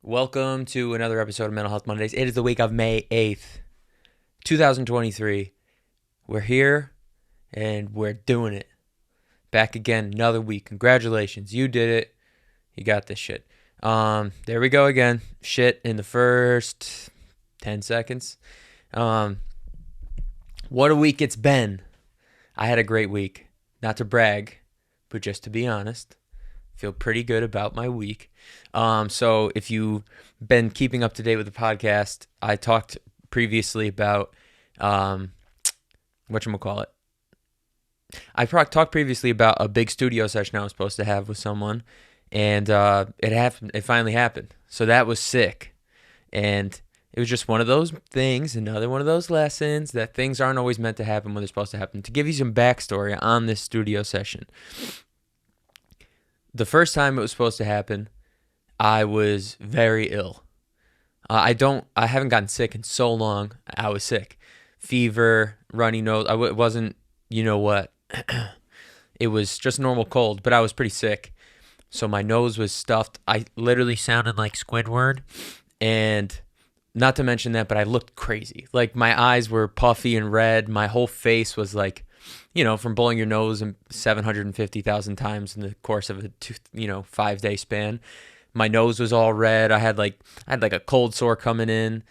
Welcome to another episode of Mental Health Mondays. It is the week of May 8th, 2023. We're here and we're doing it. Back again, another week. Congratulations. You did it. You got this shit. There we go again. Shit in the first 10 seconds. What a week it's been. I had a great week. Not to brag, but just to be honest. Feel pretty good about my week. So if you've been keeping up to date with the podcast, I talked previously about whatchamacallit. I talked previously about a big studio session I was supposed to have with someone, and it happened. It finally happened. So that was sick, and it was just one of those things, another one of those lessons that things aren't always meant to happen when they're supposed to happen. To give you some backstory on this studio session, the first time it was supposed to happen, I was very ill. I haven't gotten sick in so long. I was sick. Fever, runny nose. It wasn't, you know what? It was just a normal cold, but I was pretty sick. So my nose was stuffed. I literally sounded like Squidward. And not to mention that, but I looked crazy. Like my eyes were puffy and red. My whole face was like, from blowing your nose 750,000 times in the course of a 5-day span. My nose was all red. I had like a cold sore coming in.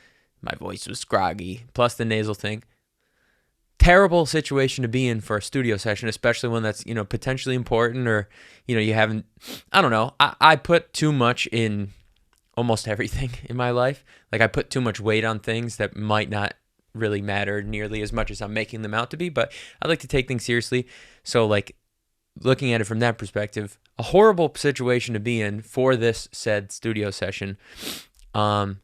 My voice was groggy, plus the nasal thing. Terrible situation to be in for a studio session, especially when that's, potentially important, or, you haven't, I don't know. I put too much in almost everything in my life. Like I put too much weight on things that might not really matter nearly as much as I'm making them out to be, but I like to take things seriously. So like looking at it from that perspective, a horrible situation to be in for this said studio session. And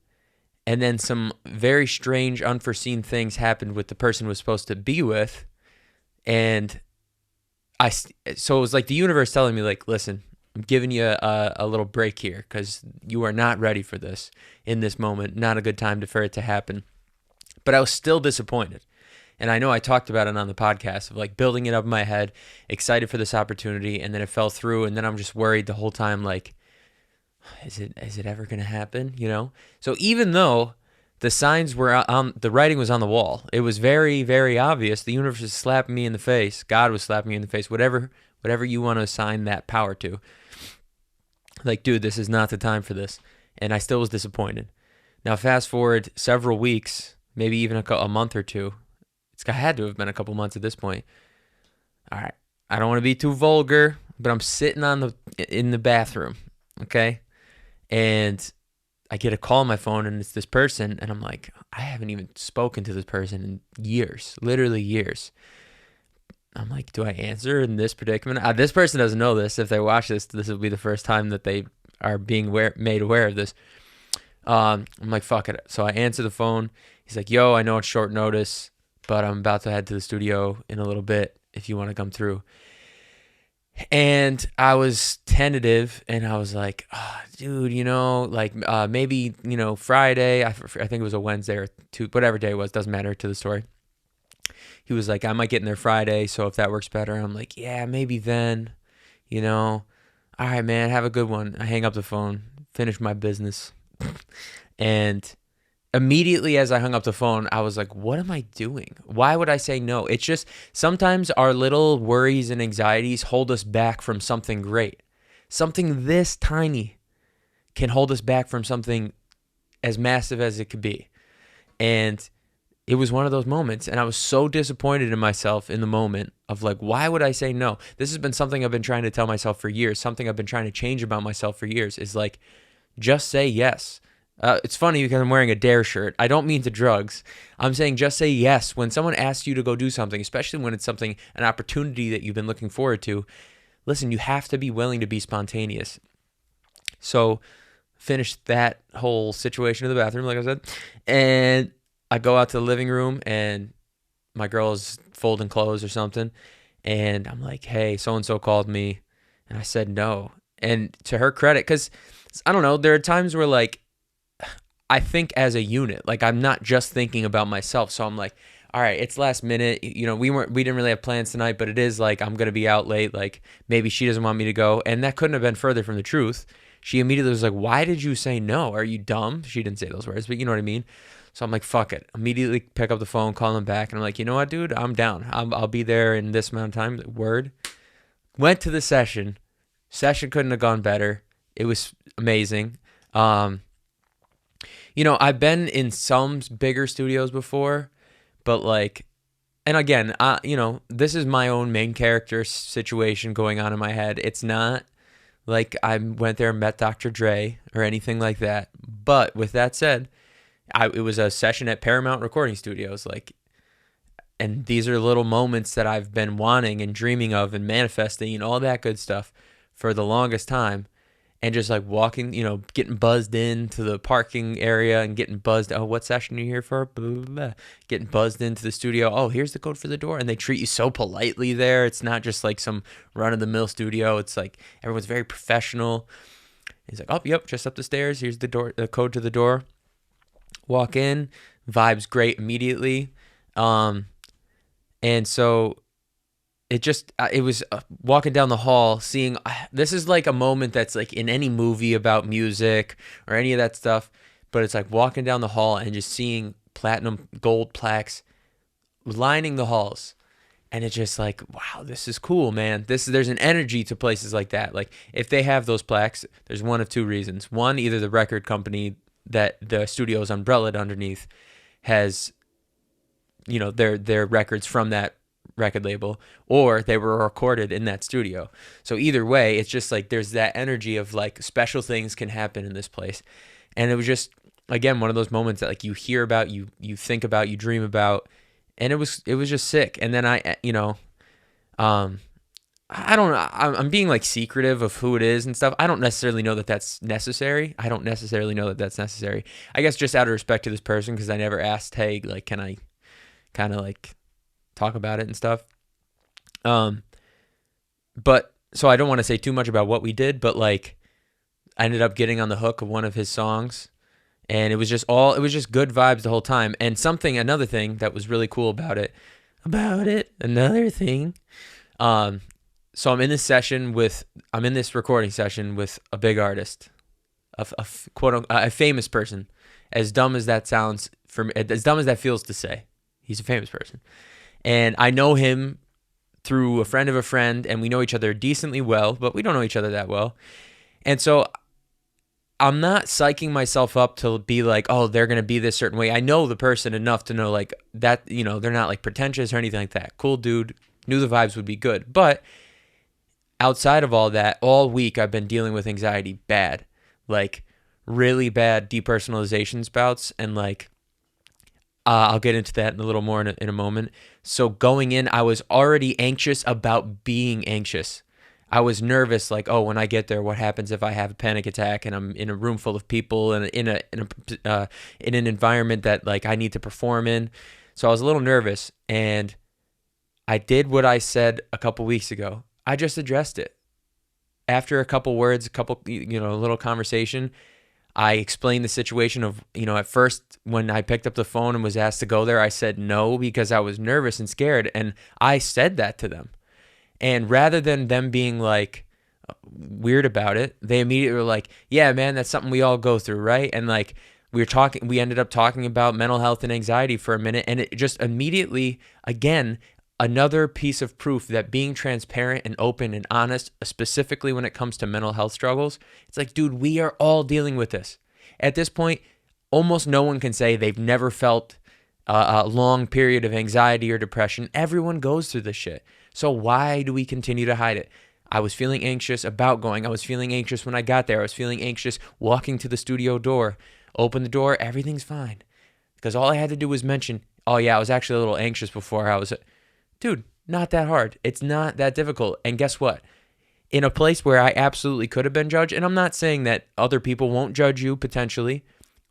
then some very strange, unforeseen things happened with the person I was supposed to be with. And so it was like the universe telling me, like, listen, I'm giving you a little break here because you are not ready for this in this moment. Not a good time for it to happen. But I was still disappointed. And I know I talked about it on the podcast of like building it up in my head, excited for this opportunity, and then it fell through. And then I'm just worried the whole time, like, is it ever going to happen? So even though the signs were on, the writing was on the wall, it was very, very obvious. The universe was slapping me in the face. God was slapping me in the face, whatever you want to assign that power to. Like, dude, this is not the time for this. And I still was disappointed. Now, fast forward several weeks, maybe even a month or two. It's had to have been a couple months at this point. All right. I don't want to be too vulgar, but I'm sitting in the bathroom, okay? And I get a call on my phone, and it's this person, and I'm like, I haven't even spoken to this person in years, literally years. I'm like, do I answer in this predicament? This person doesn't know this. If they watch this will be the first time that they are being made aware of this. I'm like, fuck it. So I answer the phone. He's like, yo, I know it's short notice, but I'm about to head to the studio in a little bit if you want to come through. And I was tentative, and I was like, oh, dude, maybe, Friday. I think it was a Wednesday or whatever day it was. Doesn't matter to the story. He was like, I might get in there Friday, so if that works better. I'm like, yeah, maybe then, All right, man, have a good one. I hang up the phone, finish my business. And immediately as I hung up the phone, I was like, what am I doing? Why would I say no? It's just sometimes our little worries and anxieties hold us back from something great. Something this tiny can hold us back from something as massive as it could be. And it was one of those moments, and I was so disappointed in myself in the moment of like, why would I say no? This has been something I've been trying to tell myself for years, something I've been trying to change about myself for years, is like, just say yes. It's funny because I'm wearing a Dare shirt. I don't mean to drugs. I'm saying just say yes. When someone asks you to go do something, especially when it's an opportunity that you've been looking forward to, listen, you have to be willing to be spontaneous. So finished that whole situation in the bathroom, like I said, and I go out to the living room, and my girl is folding clothes or something, and I'm like, hey, so-and-so called me, and I said no. And to her credit, because I don't know, there are times where like I think as a unit, like I'm not just thinking about myself. So I'm like, all right, it's last minute. We didn't really have plans tonight, but it is like I'm going to be out late. Like maybe she doesn't want me to go. And that couldn't have been further from the truth. she immediately was like, why did you say no? Are you dumb? She didn't say those words, but you know what I mean? So I'm like, fuck it. Immediately pick up the phone, call him back. And I'm like, you know what, dude? I'm down. I'll be there in this amount of time. Word. Went to the session. Session couldn't have gone better. It was amazing. I've been in some bigger studios before, but like, and again, this is my own main character situation going on in my head. It's not like I went there and met Dr. Dre or anything like that. But with that said, it was a session at Paramount Recording Studios, and these are little moments that I've been wanting and dreaming of and manifesting and all that good stuff for the longest time. And just like walking, getting buzzed into the parking area and getting buzzed. Oh, what session are you here for? Blah, blah, blah. Getting buzzed into the studio. Oh, here's the code for the door. And they treat you so politely there. It's not just like some run-of-the-mill studio. It's like everyone's very professional. He's like, oh, yep, just up the stairs. Here's the door, the code to the door. Walk in. Vibes great immediately. And so it was walking down the hall, seeing, this is like a moment that's like in any movie about music or any of that stuff, but it's like walking down the hall and just seeing platinum gold plaques lining the halls. And it's just like, wow, this is cool, man. There's an energy to places like that. Like if they have those plaques, there's one of two reasons. One, either the record company that the studio's umbrellaed underneath has, their records from that record label, or they were recorded in that studio. So either way, it's just like there's that energy of like special things can happen in this place. And it was just, again, one of those moments that like you hear about, you think about, you dream about, and it was just sick. And then I don't know, I'm being like secretive of who it is and stuff. I don't necessarily know that that's necessary. I guess just out of respect to this person, because I never asked, hey, like, can I kind of like talk about it and stuff. But so I don't want to say too much about what we did, but like I ended up getting on the hook of one of his songs, and it was just good vibes the whole time. And another thing that was really cool about it, another thing. So I'm in this recording session with a big artist, a quote, a famous person, as dumb as that sounds for me, as dumb as that feels to say. He's a famous person. And I know him through a friend of a friend, and we know each other decently well, but we don't know each other that well. And so I'm not psyching myself up to be like, oh, they're going to be this certain way. I know the person enough to know like that, they're not like pretentious or anything like that. Cool dude, knew the vibes would be good. But outside of all that, all week I've been dealing with anxiety bad, like really bad depersonalization bouts, and like, I'll get into that in a little more in a moment. So going in, I was already anxious about being anxious. I was nervous, like, oh, when I get there, what happens if I have a panic attack and I'm in a room full of people and in an environment that like I need to perform in. So I was a little nervous, and I did what I said a couple weeks ago. I just addressed it. After a couple words, a little conversation, I explained the situation of, at first when I picked up the phone and was asked to go there, I said no because I was nervous and scared. And I said that to them. And rather than them being like weird about it, they immediately were like, yeah, man, that's something we all go through, right? And like we ended up talking about mental health and anxiety for a minute. And it just immediately, again, another piece of proof that being transparent and open and honest, specifically when it comes to mental health struggles, it's like, dude, we are all dealing with this. At this point, almost no one can say they've never felt a long period of anxiety or depression. Everyone goes through this shit. So why do we continue to hide it? I was feeling anxious about going. I was feeling anxious when I got there. I was feeling anxious walking to the studio door. Open the door, everything's fine. Because all I had to do was mention, oh yeah, I was actually a little anxious before I was... Dude, not that hard. It's not that difficult. And guess what? In a place where I absolutely could have been judged, and I'm not saying that other people won't judge you potentially,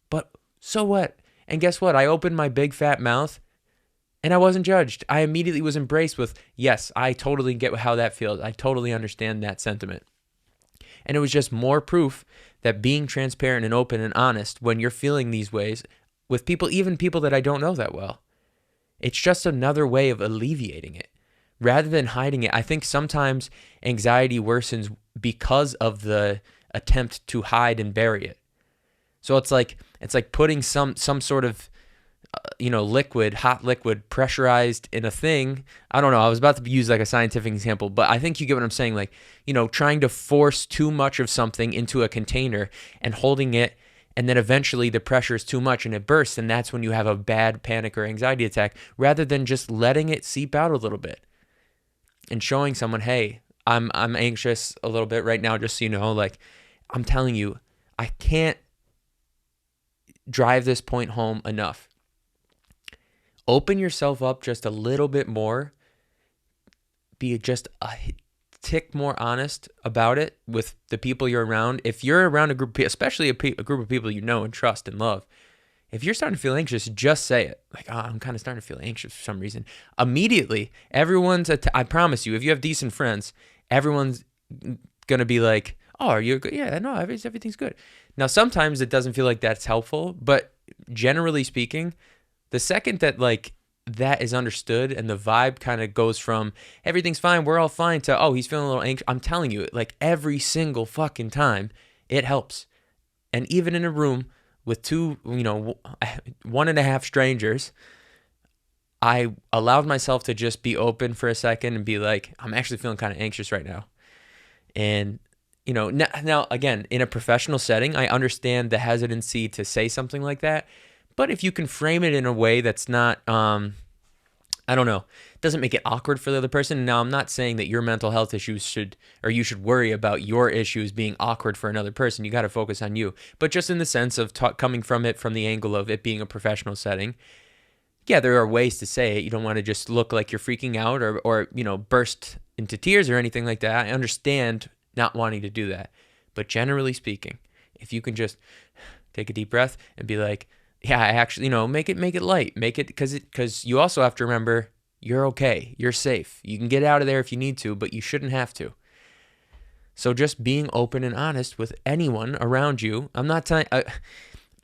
but so what? And guess what? I opened my big fat mouth and I wasn't judged. I immediately was embraced with, yes, I totally get how that feels. I totally understand that sentiment. And it was just more proof that being transparent and open and honest when you're feeling these ways with people, even people that I don't know that well, it's just another way of alleviating it rather than hiding it. I think sometimes anxiety worsens because of the attempt to hide and bury it. So it's like putting some sort of liquid, hot liquid, pressurized in a thing. I don't know. I was about to use like a scientific example, but I think you get what I'm saying. Like, trying to force too much of something into a container and holding it, and then eventually the pressure is too much and it bursts, and that's when you have a bad panic or anxiety attack, rather than just letting it seep out a little bit and showing someone, hey, I'm anxious a little bit right now, just so you know. Like, I'm telling you, I can't drive this point home enough. Open yourself up just a little bit more. Be just a tick more honest about it with the people you're around. If you're around a group, especially a group of people you know and trust and love, if you're starting to feel anxious, just say it. Like, I'm kind of starting to feel anxious for some reason. Immediately, I promise you, if you have decent friends, everyone's going to be like, oh, are you good? Yeah, no, everything's good. Now, sometimes it doesn't feel like that's helpful, but generally speaking, the second that like that is understood and the vibe kind of goes from everything's fine, we're all fine, to, oh, he's feeling a little anxious. I'm telling you, like every single fucking time, it helps. And even in a room with two, 1.5 strangers, I allowed myself to just be open for a second and be like, I'm actually feeling kind of anxious right now. And, now again, in a professional setting, I understand the hesitancy to say something like that. But if you can frame it in a way that's not, doesn't make it awkward for the other person. Now, I'm not saying that your mental health issues you should worry about your issues being awkward for another person. You got to focus on you. But just in the sense of coming from it from the angle of it being a professional setting, yeah, there are ways to say it. You don't want to just look like you're freaking out or burst into tears or anything like that. I understand not wanting to do that. But generally speaking, if you can just take a deep breath and be like, yeah, I actually, make it light. Make it, because you also have to remember you're okay. You're safe. You can get out of there if you need to, but you shouldn't have to. So just being open and honest with anyone around you. I'm not telling,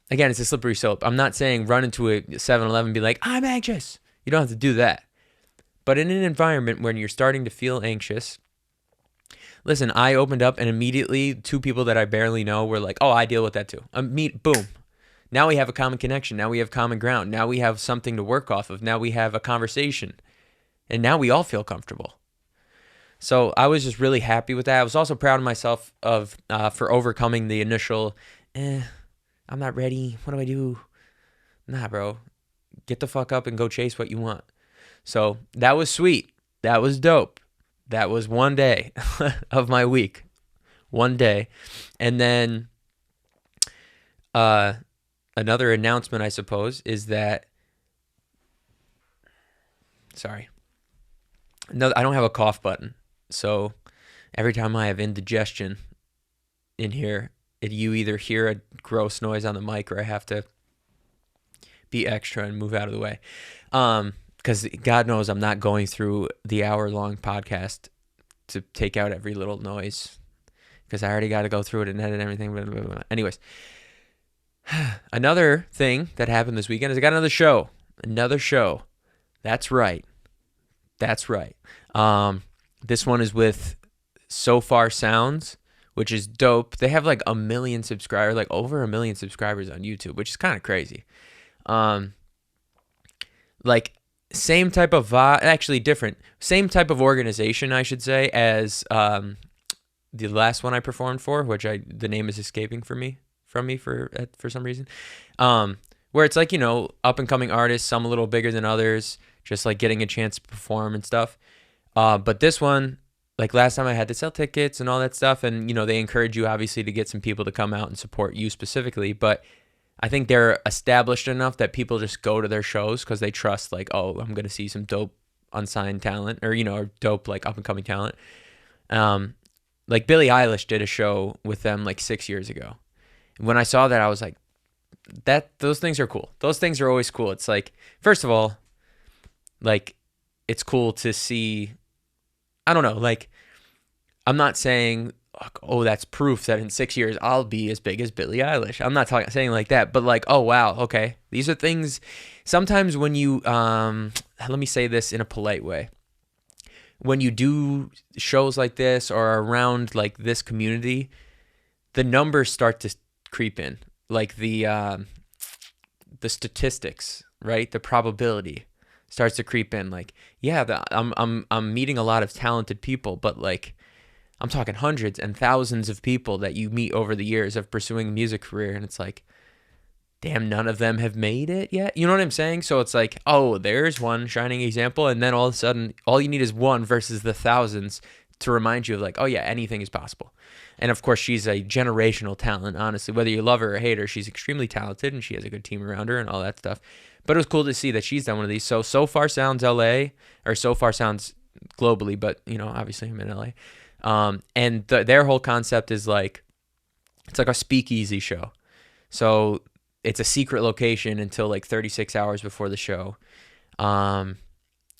again, it's a slippery slope. I'm not saying run into a 7-Eleven and be like, I'm anxious. You don't have to do that. But in an environment when you're starting to feel anxious, listen, I opened up and immediately 2 people that I barely know were like, oh, I deal with that too. Boom. Now we have a common connection. Now we have common ground. Now we have something to work off of. Now we have a conversation. And now we all feel comfortable. So I was just really happy with that. I was also proud of myself for overcoming the initial, I'm not ready. What do I do? Nah, bro. Get the fuck up and go chase what you want. So that was sweet. That was dope. That was one day of my week. One day. And then another announcement, I suppose, is that, no, I don't have a cough button. So every time I have indigestion in here, you either hear a gross noise on the mic or I have to be extra and move out of the way. Because God knows I'm not going through the hour-long podcast to take out every little noise, because I already got to go through it and edit everything. Blah, blah, blah. Anyways, another thing that happened this weekend is I got another show. That's right. This one is with Sofar Sounds, which is dope. They have like over 1 million subscribers on YouTube, which is kind of crazy. Like same type of actually different, same type of organization, I should say, as the last one I performed for, which the name is escaping from me for some reason. Where it's like, up and coming artists, some a little bigger than others, just like getting a chance to perform and stuff. But this one, like last time I had to sell tickets and all that stuff, and they encourage you obviously to get some people to come out and support you specifically, but I think they're established enough that people just go to their shows because they trust, like, oh, I'm going to see some dope unsigned talent, or or dope like up and coming talent. Like Billie Eilish did a show with them like 6 years ago. When I saw that, I was like, those things are cool. Those things are always cool. It's like, first of all, like, it's cool to see, I don't know, like, I'm not saying, oh, that's proof that in 6 years I'll be as big as Billie Eilish. I'm not saying like that, but like, oh, wow, okay. These are things, sometimes when you, let me say this in a polite way. When you do shows like this or around like this community, the numbers start to creep in, like the statistics, right? The probability starts to creep in. Like, yeah, I'm meeting a lot of talented people, but like I'm talking hundreds and thousands of people that you meet over the years of pursuing a music career, and it's like, damn, none of them have made it yet. You know what I'm saying? So it's like, oh, there's one shining example, and then all of a sudden, all you need is one versus the thousands to remind you of like, oh yeah, anything is possible. And of course, she's a generational talent, honestly. Whether you love her or hate her, she's extremely talented, and she has a good team around her and all that stuff. But it was cool to see that she's done one of these. So Sofar Sounds LA, or Sofar Sounds globally, but you know, obviously I'm in LA. And their whole concept is like, it's like a speakeasy show. So it's a secret location until like 36 hours before the show.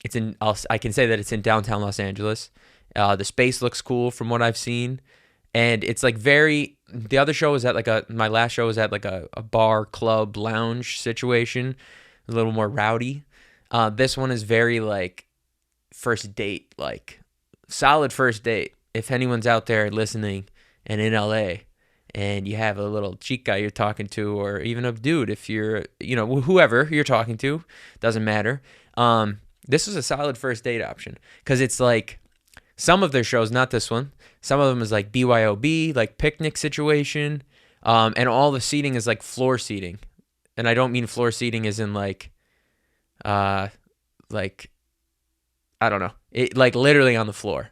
It's in, I can say that it's in downtown Los Angeles. The space looks cool from what I've seen. And it's like the other show was at like my last show was at like a bar, club, lounge situation, a little more rowdy. This one is very like first date, like solid first date. If anyone's out there listening and in LA and you have a little chica you're talking to, or even a dude, if you're, you know, whoever you're talking to, doesn't matter. This is a solid first date option because it's like some of their shows, not this one, some of them is like BYOB, like picnic situation, and all the seating is like floor seating. And I don't mean floor seating as in like I don't know, it like literally on the floor.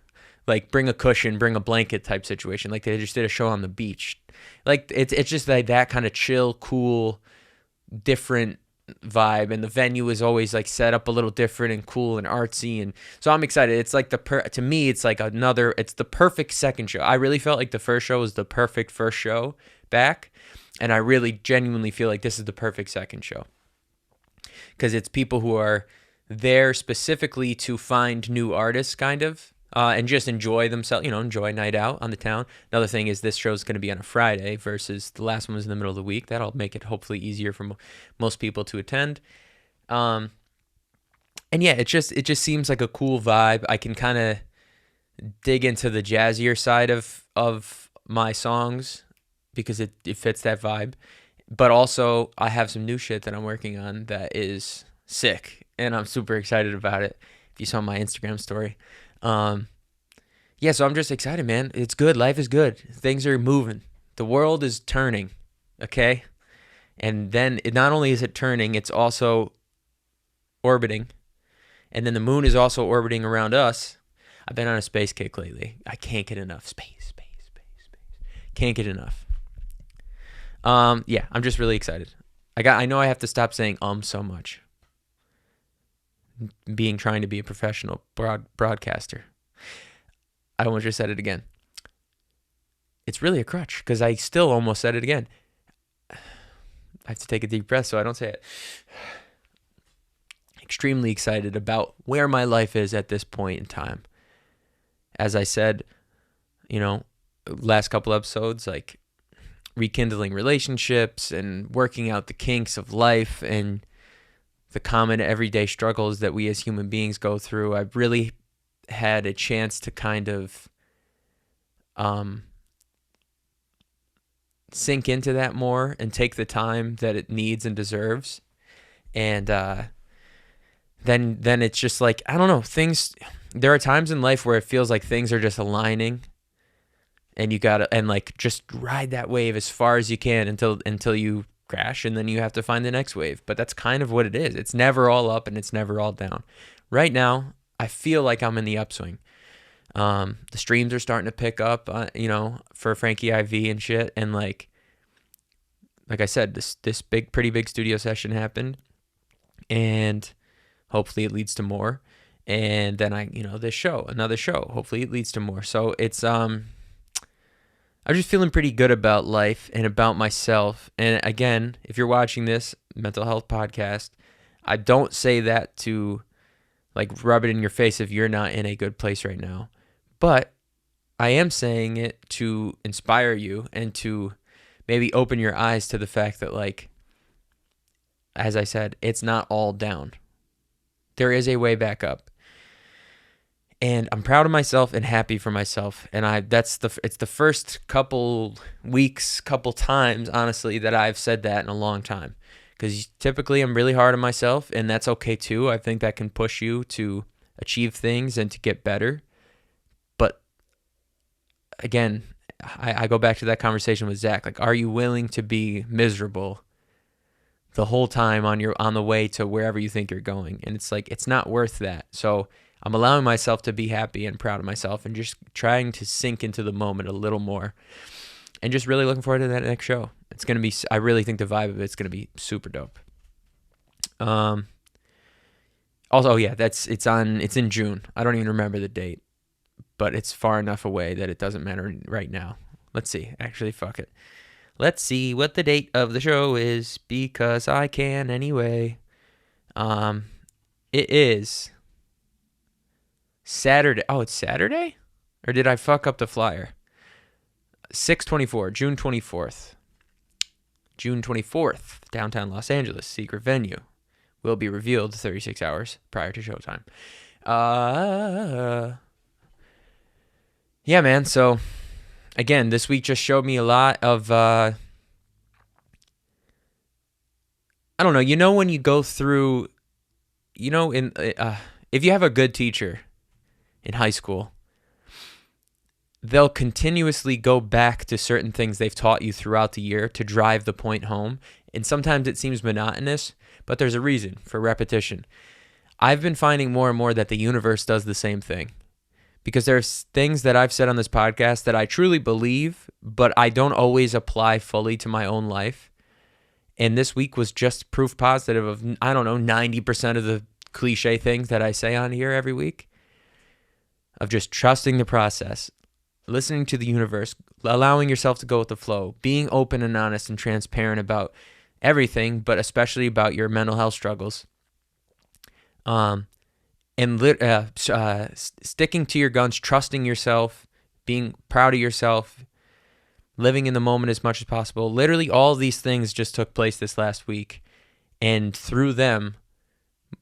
Like bring a cushion, bring a blanket type situation. Like they just did a show on the beach. Like it's just like that kind of chill, cool, different vibe. And the venue is always like set up a little different and cool and artsy. And so I'm excited. It's like to me, it's like it's the perfect second show. I really felt like the first show was the perfect first show back. And I really genuinely feel like this is the perfect second show. Because it's people who are there specifically to find new artists, kind of. And just enjoy themselves, you know, enjoy a night out on the town. Another thing is this show is going to be on a Friday versus the last one was in the middle of the week. That'll make it hopefully easier for most people to attend. And yeah, it just seems like a cool vibe. I can kind of dig into the jazzier side of my songs because it fits that vibe. But also I have some new shit that I'm working on that is sick, and I'm super excited about it. If you saw my Instagram story. Yeah, so I'm just excited, man. It's good. Life is good. Things are moving. The world is turning, okay? And then not only is it turning, it's also orbiting. And then the moon is also orbiting around us. I've been on a space kick lately. I can't get enough. Space. Can't get enough. Yeah, I'm just really excited. I know I have to stop saying so much. Trying to be a professional broadcaster. I almost just said it again. It's really a crutch because I still almost said it again. I have to take a deep breath so I don't say it. Extremely excited about where my life is at this point in time. As I said, you know, last couple episodes, like rekindling relationships and working out the kinks of life and the common everyday struggles that we as human beings go through. I've really had a chance to kind of sink into that more and take the time that it needs and deserves. And then it's just like, I don't know, there are times in life where it feels like things are just aligning, and you gotta, and like just ride that wave as far as you can until you crash, and then you have to find the next wave. But that's kind of what it is. It's never all up and it's never all down. Right now, I feel like I'm in the upswing. The streams are starting to pick up, you know, for Frankie IV and shit. And like I said, this pretty big studio session happened, and hopefully it leads to more. And then another show, hopefully it leads to more. So it's, I'm just feeling pretty good about life and about myself. And again, if you're watching this mental health podcast, I don't say that to like rub it in your face if you're not in a good place right now. But I am saying it to inspire you and to maybe open your eyes to the fact that, like, as I said, it's not all down. There is a way back up. And I'm proud of myself and happy for myself. And it's the first couple weeks, couple times, honestly, that I've said that in a long time. Because typically I'm really hard on myself, and that's okay too. I think that can push you to achieve things and to get better. But again, I go back to that conversation with Zach. Like, are you willing to be miserable the whole time on the way to wherever you think you're going? And it's like, it's not worth that. So I'm allowing myself to be happy and proud of myself and just trying to sink into the moment a little more, and just really looking forward to that next show. It's going to be, I really think the vibe of it's going to be super dope. Also, yeah, it's in June. I don't even remember the date, but it's far enough away that it doesn't matter right now. Let's see. Actually, fuck it. Let's see what the date of the show is, because I can anyway. It is Saturday. Oh, it's Saturday? Or did I fuck up the flyer? 6/24, June 24th. June 24th, downtown Los Angeles, secret venue. Will be revealed 36 hours prior to showtime. Yeah, man. So, again, this week just showed me a lot of, I don't know. You know, when you go through, you know, if you have a good teacher in high school, they'll continuously go back to certain things they've taught you throughout the year to drive the point home. And sometimes it seems monotonous, but there's a reason for repetition. I've been finding more and more that the universe does the same thing, because there's things that I've said on this podcast that I truly believe, but I don't always apply fully to my own life. And this week was just proof positive of, I don't know, 90% of the cliche things that I say on here every week, of just trusting the process, listening to the universe, allowing yourself to go with the flow, being open and honest and transparent about everything, but especially about your mental health struggles. Sticking to your guns, trusting yourself, being proud of yourself, living in the moment as much as possible. Literally all of these things just took place this last week, and through them,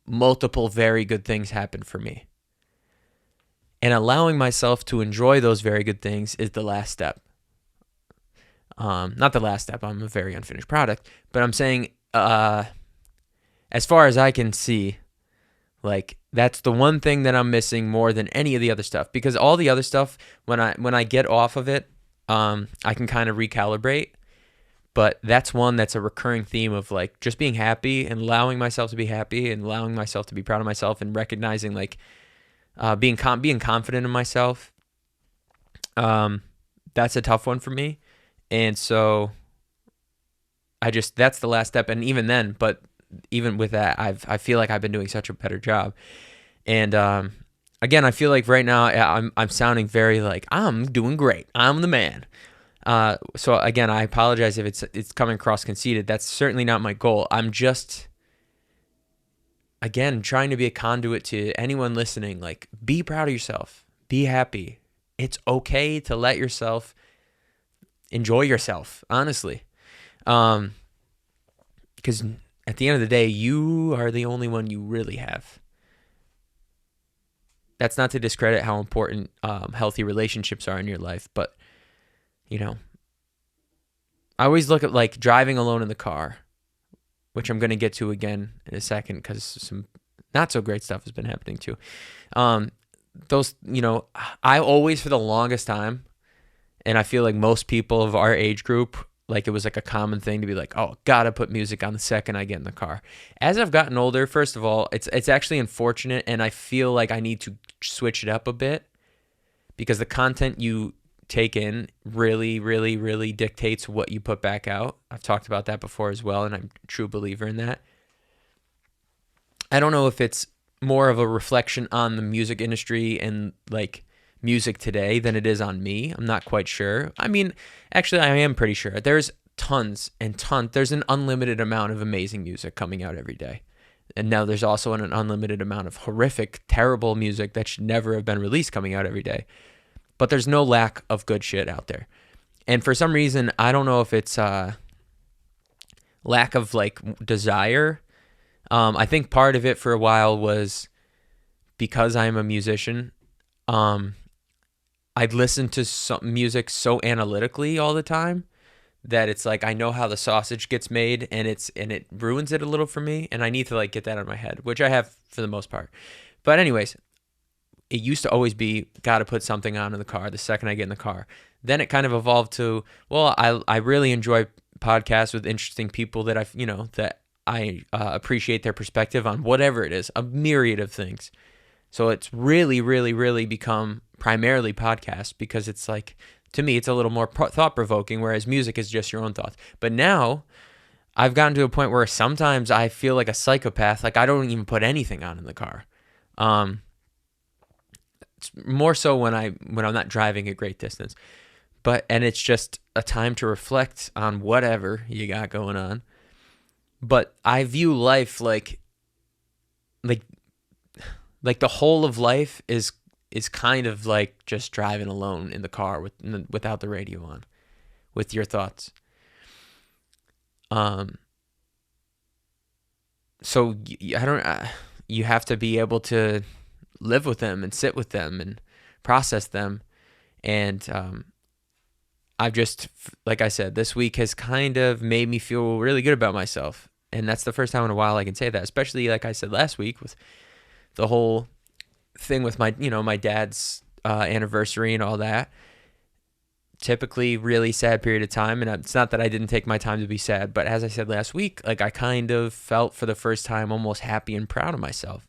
multiple very good things happened for me. And allowing myself to enjoy those very good things is the last step. Not the last step. I'm a very unfinished product. But I'm saying, as far as I can see, like, that's the one thing that I'm missing more than any of the other stuff. Because all the other stuff, when I get off of it, I can kind of recalibrate. But that's one that's a recurring theme of, like, just being happy and allowing myself to be happy and allowing myself to be proud of myself and recognizing, like, being confident in myself. That's a tough one for me. And so that's the last step. And even then, but even with that, I feel like I've been doing such a better job. And, again, I feel like right now I'm sounding very like, I'm doing great. I'm the man. So again, I apologize if it's coming across conceited. That's certainly not my goal. I'm just, again, trying to be a conduit to anyone listening. Like, be proud of yourself. Be happy. It's okay to let yourself enjoy yourself, honestly. Because at the end of the day, you are the only one you really have. That's not to discredit how important healthy relationships are in your life, but, you know, I always look at, like, driving alone in the car, which I'm going to get to again in a second because some not so great stuff has been happening too. Those, you know, I always, for the longest time, and I feel like most people of our age group, like, it was like a common thing to be like, oh, gotta put music on the second I get in the car. As I've gotten older, first of all, it's actually unfortunate, and I feel like I need to switch it up a bit, because the content you take in really, really, really dictates what you put back out. I've talked about that before as well, and I'm a true believer in that. I don't know if it's more of a reflection on the music industry and, like, music today than it is on me. I'm not quite sure. I mean, actually, I am pretty sure. There's tons and tons. There's an unlimited amount of amazing music coming out every day. And now there's also an unlimited amount of horrific, terrible music that should never have been released coming out every day. But there's no lack of good shit out there. And for some reason, I don't know if it's lack of, like, desire. I think part of it for a while was because I'm a musician, Um, I'd listen to some music so analytically all the time that it's like I know how the sausage gets made, and it ruins it a little for me, and I need to like get that out of my head, which I have for the most part. But anyways, it used to always be got to put something on in the car the second I get in the car. Then it kind of evolved to, well, I really enjoy podcasts with interesting people that that I appreciate their perspective on whatever it is, a myriad of things. So it's really, really, really become primarily podcast because it's like, to me, it's a little more thought provoking, whereas music is just your own thoughts. But now I've gotten to a point where sometimes I feel like a psychopath. Like I don't even put anything on in the car. It's more so when I'm not driving a great distance. And it's just a time to reflect on whatever you got going on. But I view life like the whole of life is kind of like just driving alone in the car without the radio on, with your thoughts. So you have to be able to live with them and sit with them and process them. And I've just, like I said, this week has kind of made me feel really good about myself. And that's the first time in a while I can say that, especially like I said last week with the whole thing with my dad's anniversary and all that. Typically really sad period of time, and it's not that I didn't take my time to be sad, but as I said last week, like I kind of felt for the first time almost happy and proud of myself.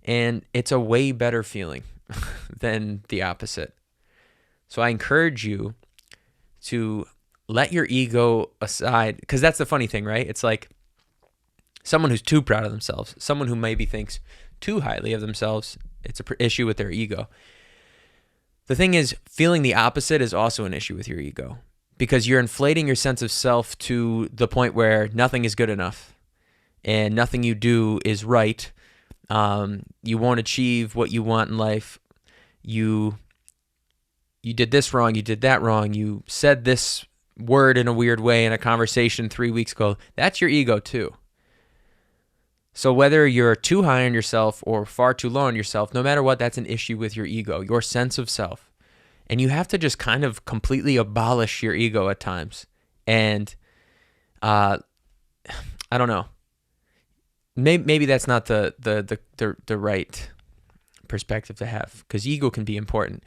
And it's a way better feeling than the opposite. So I encourage you to let your ego aside, because that's the funny thing, right? It's like someone who's too proud of themselves, someone who maybe thinks too highly of themselves, it's an issue with their ego. The thing is, feeling the opposite is also an issue with your ego, because you're inflating your sense of self to the point where nothing is good enough and nothing you do is right. You won't achieve what you want in life. You did this wrong. You did that wrong. You said this word in a weird way in a conversation 3 weeks ago. That's your ego too. So whether you're too high on yourself or far too low on yourself, no matter what, that's an issue with your ego, your sense of self. And you have to just kind of completely abolish your ego at times. And I don't know. Maybe that's not the right perspective to have, because ego can be important.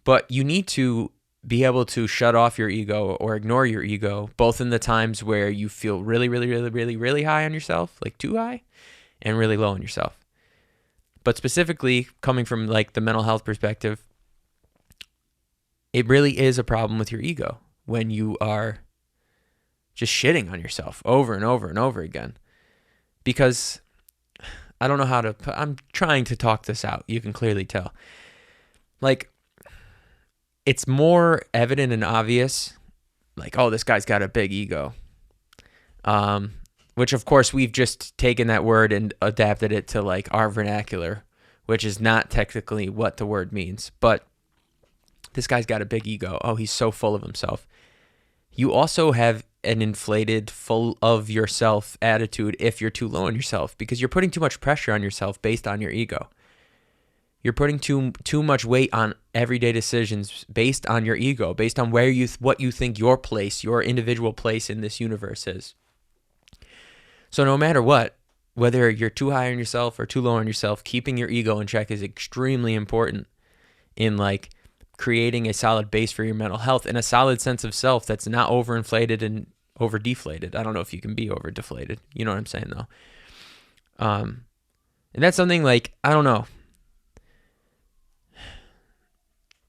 But you need to be able to shut off your ego or ignore your ego, both in the times where you feel really, really, really, really, really high on yourself, like too high, and really low on yourself. But specifically, coming from like the mental health perspective, it really is a problem with your ego when you are just shitting on yourself over and over and over again. Because I don't know how to, I'm trying to talk this out. You can clearly tell. Like, it's more evident and obvious, like, oh, this guy's got a big ego. Which, of course, we've just taken that word and adapted it to, like, our vernacular, which is not technically what the word means. But this guy's got a big ego. Oh, he's so full of himself. You also have an inflated, full of yourself attitude if you're too low on yourself, because you're putting too much pressure on yourself based on your ego. You're putting too much weight on everyday decisions based on your ego, based on what you think your place, your individual place in this universe is. So no matter what, whether you're too high on yourself or too low on yourself, keeping your ego in check is extremely important in like creating a solid base for your mental health and a solid sense of self that's not overinflated and over deflated. I don't know if you can be over deflated. You know what I'm saying though. And that's something like, I don't know.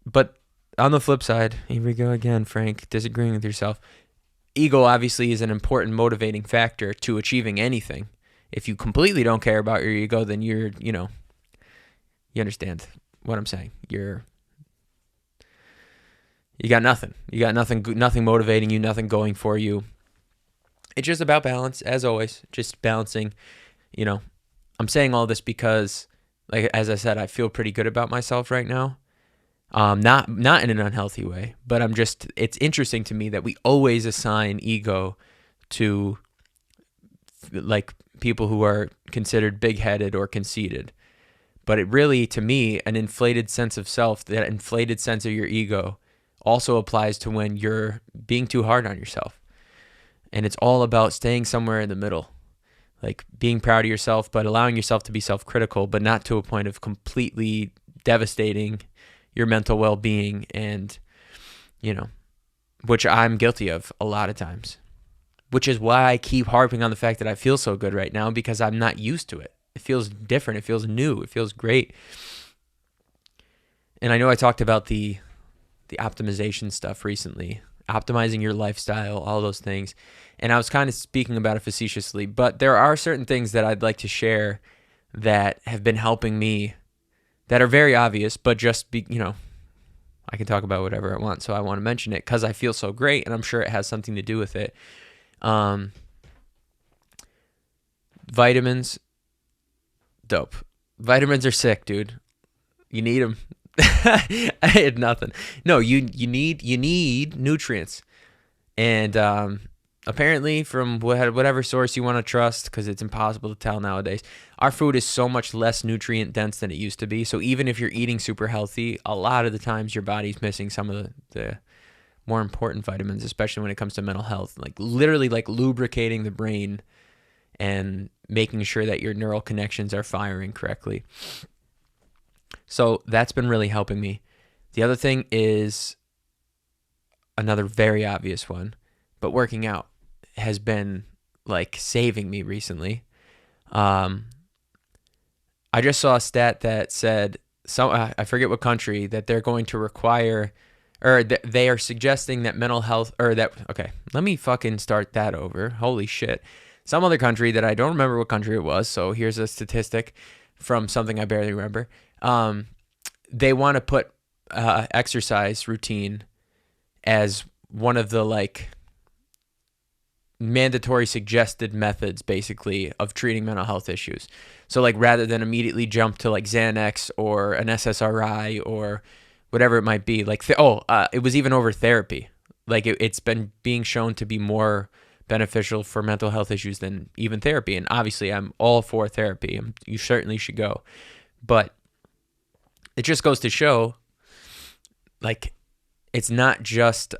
But on the flip side, here we go again, Frank, disagreeing with yourself. Ego obviously is an important motivating factor to achieving anything. If you completely don't care about your ego, then you understand what I'm saying. You got nothing. You got nothing motivating you, nothing going for you. It's just about balance, as always, just balancing. I'm saying all this because, like as I said, I feel pretty good about myself right now. Not in an unhealthy way, but it's interesting to me that we always assign ego to like people who are considered big-headed or conceited. But it really, to me, an inflated sense of self, that inflated sense of your ego, also applies to when you're being too hard on yourself. And it's all about staying somewhere in the middle, like being proud of yourself, but allowing yourself to be self-critical, but not to a point of completely devastating your mental well-being, and, which I'm guilty of a lot of times, which is why I keep harping on the fact that I feel so good right now, because I'm not used to it. It feels different. It feels new. It feels great. And I know I talked about the optimization stuff recently, optimizing your lifestyle, all those things. And I was kind of speaking about it facetiously, but there are certain things that I'd like to share that have been helping me, that are very obvious, but just I can talk about whatever I want. So I want to mention it because I feel so great, and I'm sure it has something to do with it. Vitamins, dope. Vitamins are sick, dude. You need them. I had nothing. No, you need nutrients, and apparently from whatever source you want to trust, because it's impossible to tell nowadays, our food is so much less nutrient dense than it used to be. So even if you're eating super healthy, a lot of the times your body's missing some of the more important vitamins, especially when it comes to mental health, like literally like lubricating the brain and making sure that your neural connections are firing correctly. So that's been really helping me. The other thing is another very obvious one, but working out has been like saving me recently. I just saw a stat that said, I forget what country, that they're going to require, or they are suggesting that mental health, okay, let me fucking start that over. Holy shit. Some other country that I don't remember what country it was, so here's a statistic from something I barely remember. They want to put exercise routine as one of the like mandatory suggested methods, basically, of treating mental health issues. So like rather than immediately jump to like Xanax or an SSRI or whatever it might be, like it was even over therapy. Like it's been being shown to be more beneficial for mental health issues than even therapy. And obviously I'm all for therapy. You certainly should go. But it just goes to show, like, it's not just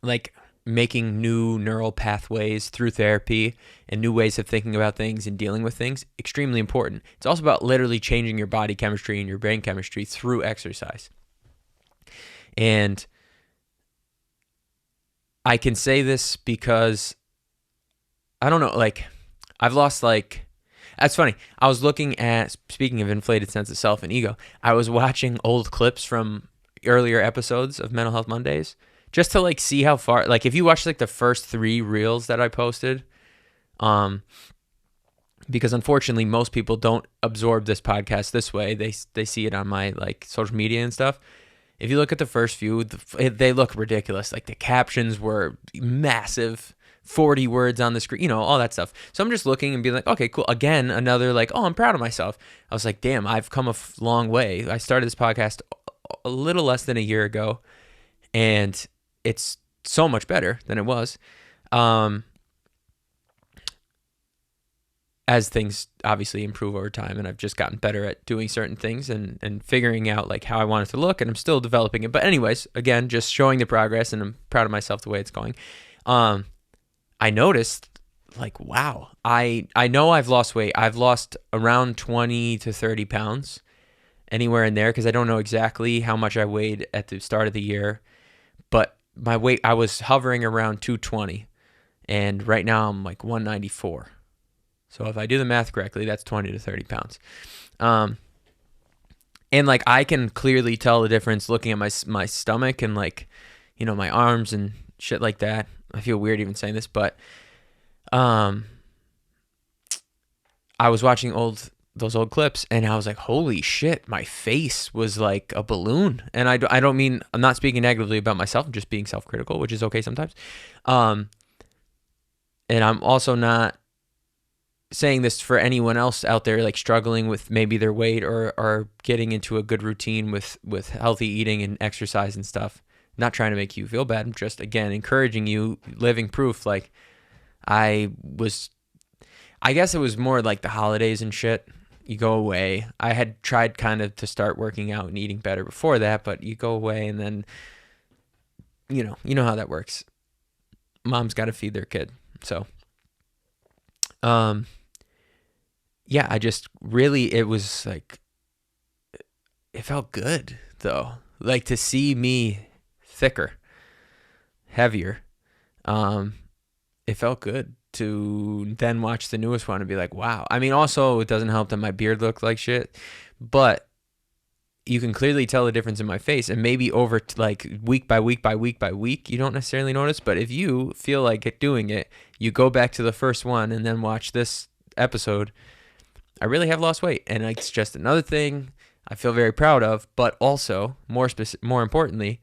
like making new neural pathways through therapy and new ways of thinking about things and dealing with things. Extremely important. It's also about literally changing your body chemistry and your brain chemistry through exercise. And I can say this because, I don't know, like, I've lost like, that's funny. I was looking at, speaking of inflated sense of self and ego, I was watching old clips from earlier episodes of Mental Health Mondays just to like see how far, like if you watch like the first 3 reels that I posted, because unfortunately most people don't absorb this podcast this way. They see it on my like social media and stuff. If you look at the first few, they look ridiculous. Like the captions were massive, 40 words on the screen, all that stuff. So I'm just looking and being like, okay, cool. Again, another like, I'm proud of myself. I was like, damn, I've come a long way. I started this podcast a little less than a year ago, and it's so much better than it was. As things obviously improve over time, and I've just gotten better at doing certain things and figuring out like how I want it to look, and I'm still developing it. But anyways, again, just showing the progress, and I'm proud of myself the way it's going. I noticed like, wow, I know I've lost weight. I've lost around 20 to 30 pounds, anywhere in there, because I don't know exactly how much I weighed at the start of the year, but my weight, I was hovering around 220, and right now I'm like 194. So if I do the math correctly, that's 20 to 30 pounds. And like I can clearly tell the difference looking at my stomach and like, my arms and shit like that. I feel weird even saying this, but I was watching those old clips, and I was like, holy shit, my face was like a balloon. And I don't mean, I'm not speaking negatively about myself, I'm just being self-critical, which is okay sometimes. And I'm also not saying this for anyone else out there like struggling with maybe their weight or getting into a good routine with healthy eating and exercise and stuff. Not trying to make you feel bad. I'm just, again, encouraging you, living proof. Like I guess it was more like the holidays and shit. You go away. I had tried kind of to start working out and eating better before that, but you go away and then, you know how that works. Mom's got to feed their kid. So, yeah, I just really, it was like, it felt good though. Like to see me thicker, heavier. It felt good to then watch the newest one and be like, wow. I mean, also it doesn't help that my beard looked like shit, but you can clearly tell the difference in my face. And maybe over like week by week by week by week, you don't necessarily notice. But if you feel like doing it, you go back to the first one and then watch this episode. I really have lost weight, and it's just another thing I feel very proud of. But also, more importantly,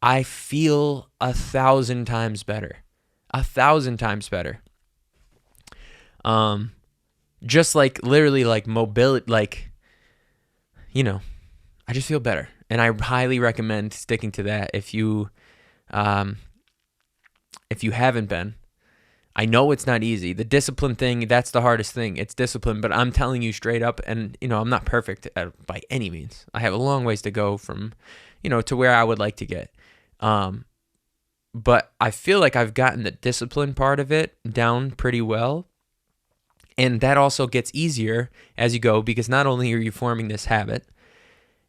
I feel 1,000 times better. 1,000 times better. Just like literally like mobility, like, I just feel better. And I highly recommend sticking to that if you haven't been. I know it's not easy. The discipline thing, that's the hardest thing. It's discipline, but I'm telling you straight up, and, I'm not perfect by any means. I have a long ways to go from, to where I would like to get. But I feel like I've gotten the discipline part of it down pretty well. And that also gets easier as you go, because not only are you forming this habit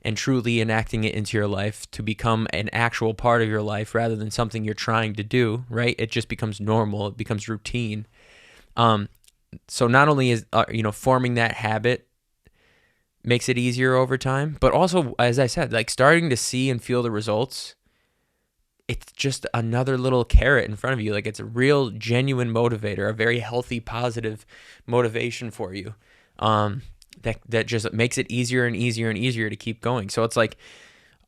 and truly enacting it into your life to become an actual part of your life rather than something you're trying to do, right? It just becomes normal. It becomes routine. So not only is, forming that habit makes it easier over time, but also, as I said, like starting to see and feel the results, it's just another little carrot in front of you. Like it's a real genuine motivator, a very healthy, positive motivation for you. That just makes it easier and easier and easier to keep going. So it's like,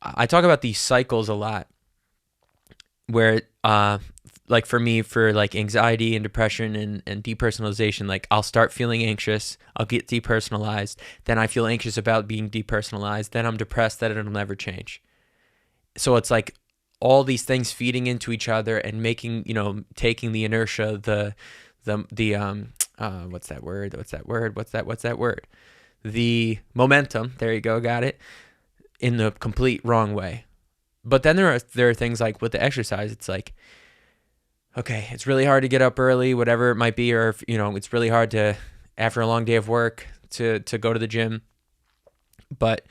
I talk about these cycles a lot where, like for me, for like anxiety and depression and depersonalization, like I'll start feeling anxious, I'll get depersonalized, then I feel anxious about being depersonalized, then I'm depressed that it'll never change. So it's like all these things feeding into each other and making, taking the inertia, what's that word? The momentum, there you go, got it, in the complete wrong way. But then there are things like with the exercise, it's like, okay, it's really hard to get up early, whatever it might be, or if, it's really hard to, after a long day of work, to go to the gym. But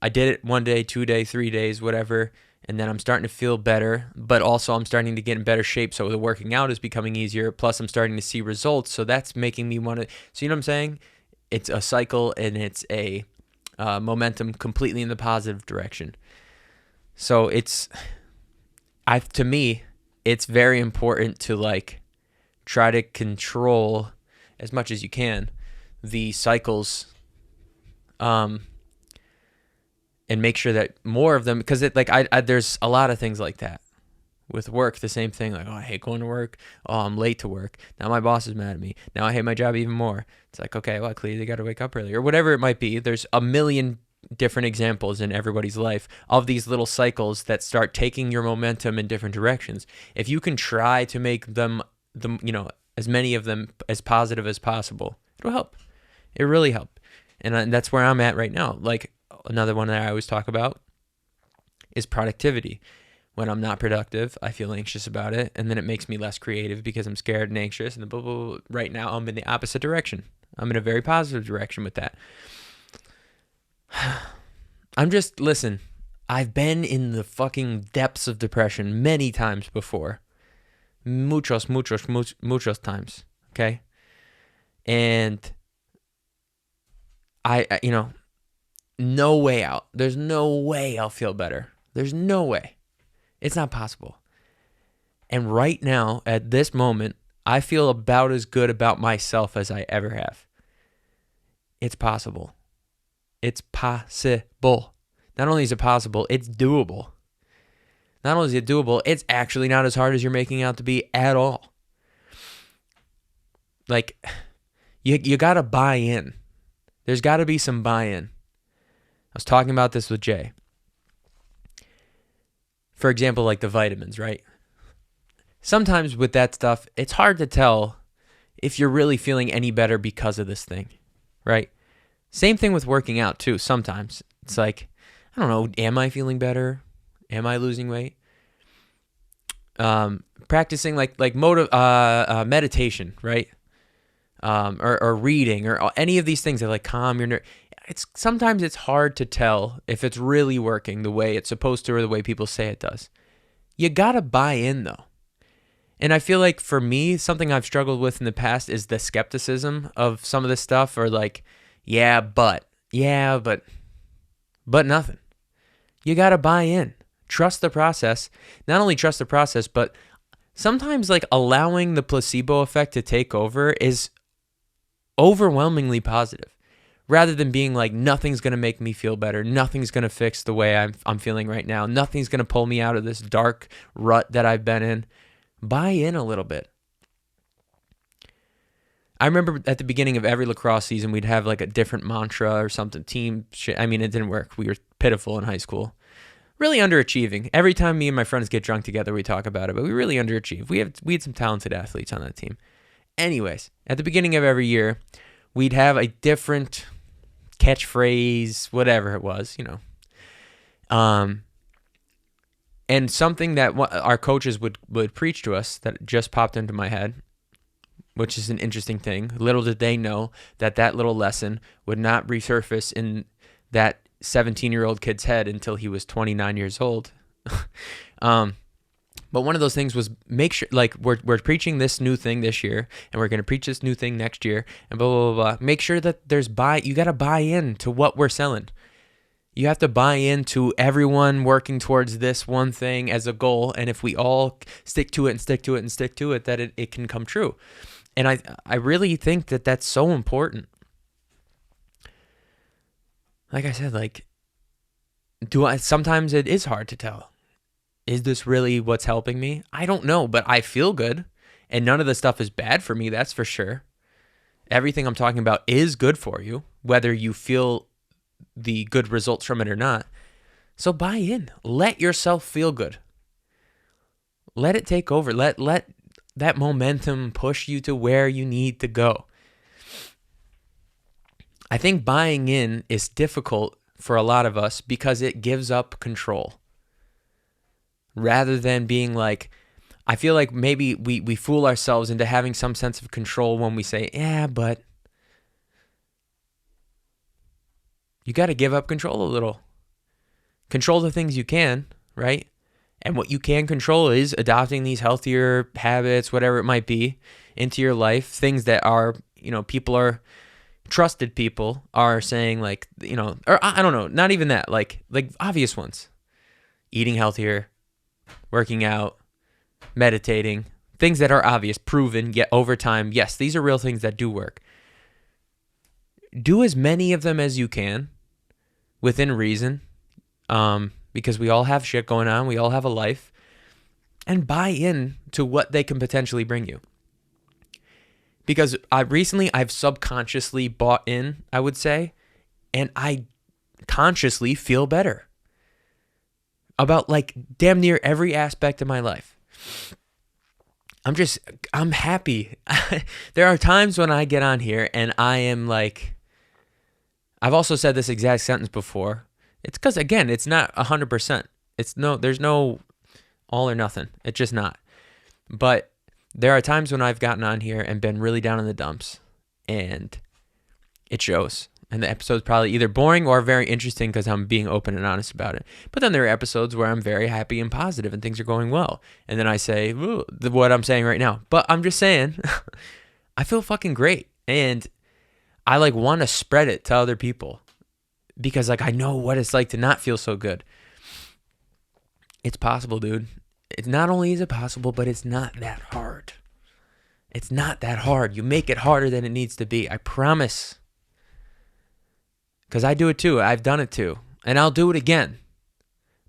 I did it 1 day, 2 days, 3 days, whatever, and then I'm starting to feel better, but also I'm starting to get in better shape, so the working out is becoming easier, plus I'm starting to see results, so that's making me want to, so you know what I'm saying? It's a cycle, and it's a momentum completely in the positive direction. So to me, it's very important to like try to control as much as you can the cycles, and make sure that more of them, because there's a lot of things like that. With work, the same thing. Like, oh, I hate going to work. Oh, I'm late to work. Now my boss is mad at me. Now I hate my job even more. It's like, okay, well, clearly they got to wake up early, or whatever it might be. There's a million different examples in everybody's life of these little cycles that start taking your momentum in different directions. If you can try to make them, as many of them as positive as possible, it'll help. It really help. And that's where I'm at right now. Like another one that I always talk about is productivity. When I'm not productive, I feel anxious about it, and then it makes me less creative because I'm scared and anxious, and blah, blah, blah. Right now I'm in the opposite direction. I'm in a very positive direction with that. Listen, I've been in the fucking depths of depression many times before. Muchos times, okay? And I no way out. There's no way I'll feel better. There's no way. It's not possible. And right now, at this moment, I feel about as good about myself as I ever have. It's possible. It's possible. Not only is it possible, it's doable. Not only is it doable, it's actually not as hard as you're making out to be at all. Like, you got to buy in. There's got to be some buy-in. I was talking about this with Jay. For example, like the vitamins, right? Sometimes with that stuff, it's hard to tell if you're really feeling any better because of this thing, right? Same thing with working out too. Sometimes it's like, I don't know, am I feeling better? Am I losing weight? Practicing meditation, right? Or reading or any of these things that like calm your nerve. Sometimes it's hard to tell if it's really working the way it's supposed to or the way people say it does. You gotta buy in though. And I feel like for me, something I've struggled with in the past is the skepticism of some of this stuff, or like, but nothing. You gotta buy in. Trust the process. Not only trust the process, but sometimes like allowing the placebo effect to take over is overwhelmingly positive. Rather than being like, nothing's going to make me feel better. Nothing's going to fix the way I'm feeling right now. Nothing's going to pull me out of this dark rut that I've been in. Buy in a little bit. I remember at the beginning of every lacrosse season, we'd have like a different mantra or something. Team shit. I mean, it didn't work. We were pitiful in high school. Really underachieving. Every time me and my friends get drunk together, we talk about it, but we really underachieved. We had some talented athletes on that team. Anyways, at the beginning of every year, we'd have a different catchphrase, whatever it was, and something that our coaches would preach to us that just popped into my head, which is an interesting thing. Little did they know that little lesson would not resurface in that 17-year-old kid's head until he was 29 years old. But one of those things was make sure, like, we're preaching this new thing this year, and we're going to preach this new thing next year, and blah, blah, blah, blah. Make sure that you got to buy in to what we're selling. You have to buy into everyone working towards this one thing as a goal, and if we all stick to it and stick to it and stick to it, that it can come true. And I really think that that's so important. Like I said, like, sometimes it is hard to tell. Is this really what's helping me? I don't know, but I feel good. And none of the stuff is bad for me, that's for sure. Everything I'm talking about is good for you, whether you feel the good results from it or not. So buy in. Let yourself feel good. Let it take over. Let that momentum push you to where you need to go. I think buying in is difficult for a lot of us because it gives up control. Rather than being like, I feel like maybe we fool ourselves into having some sense of control when we say, but you got to give up control a little. Control the things you can, right? And what you can control is adopting these healthier habits, whatever it might be, into your life. Things that are, trusted people are saying like, or I don't know, not even that, like obvious ones. Eating healthier, working out, meditating, things that are obvious, proven, yet over time, yes, these are real things that do work. Do as many of them as you can within reason, because we all have shit going on. We all have a life, and buy in to what they can potentially bring you. Because I've subconsciously bought in, I would say, and I consciously feel better about like damn near every aspect of my life. I'm happy. There are times when I get on here and I am like, I've also said this exact sentence before. It's because, again, it's not 100%. There's no all or nothing. It's just not. But there are times when I've gotten on here and been really down in the dumps, and it shows. And the episode's probably either boring or very interesting because I'm being open and honest about it. But then there are episodes where I'm very happy and positive and things are going well. And then I say, what I'm saying right now. But I'm just saying, I feel fucking great. And I like want to spread it to other people because like I know what it's like to not feel so good. It's possible, dude. It's not only is it possible, but it's not that hard. It's not that hard. You make it harder than it needs to be. I promise. Because I do it too. I've done it too. And I'll do it again.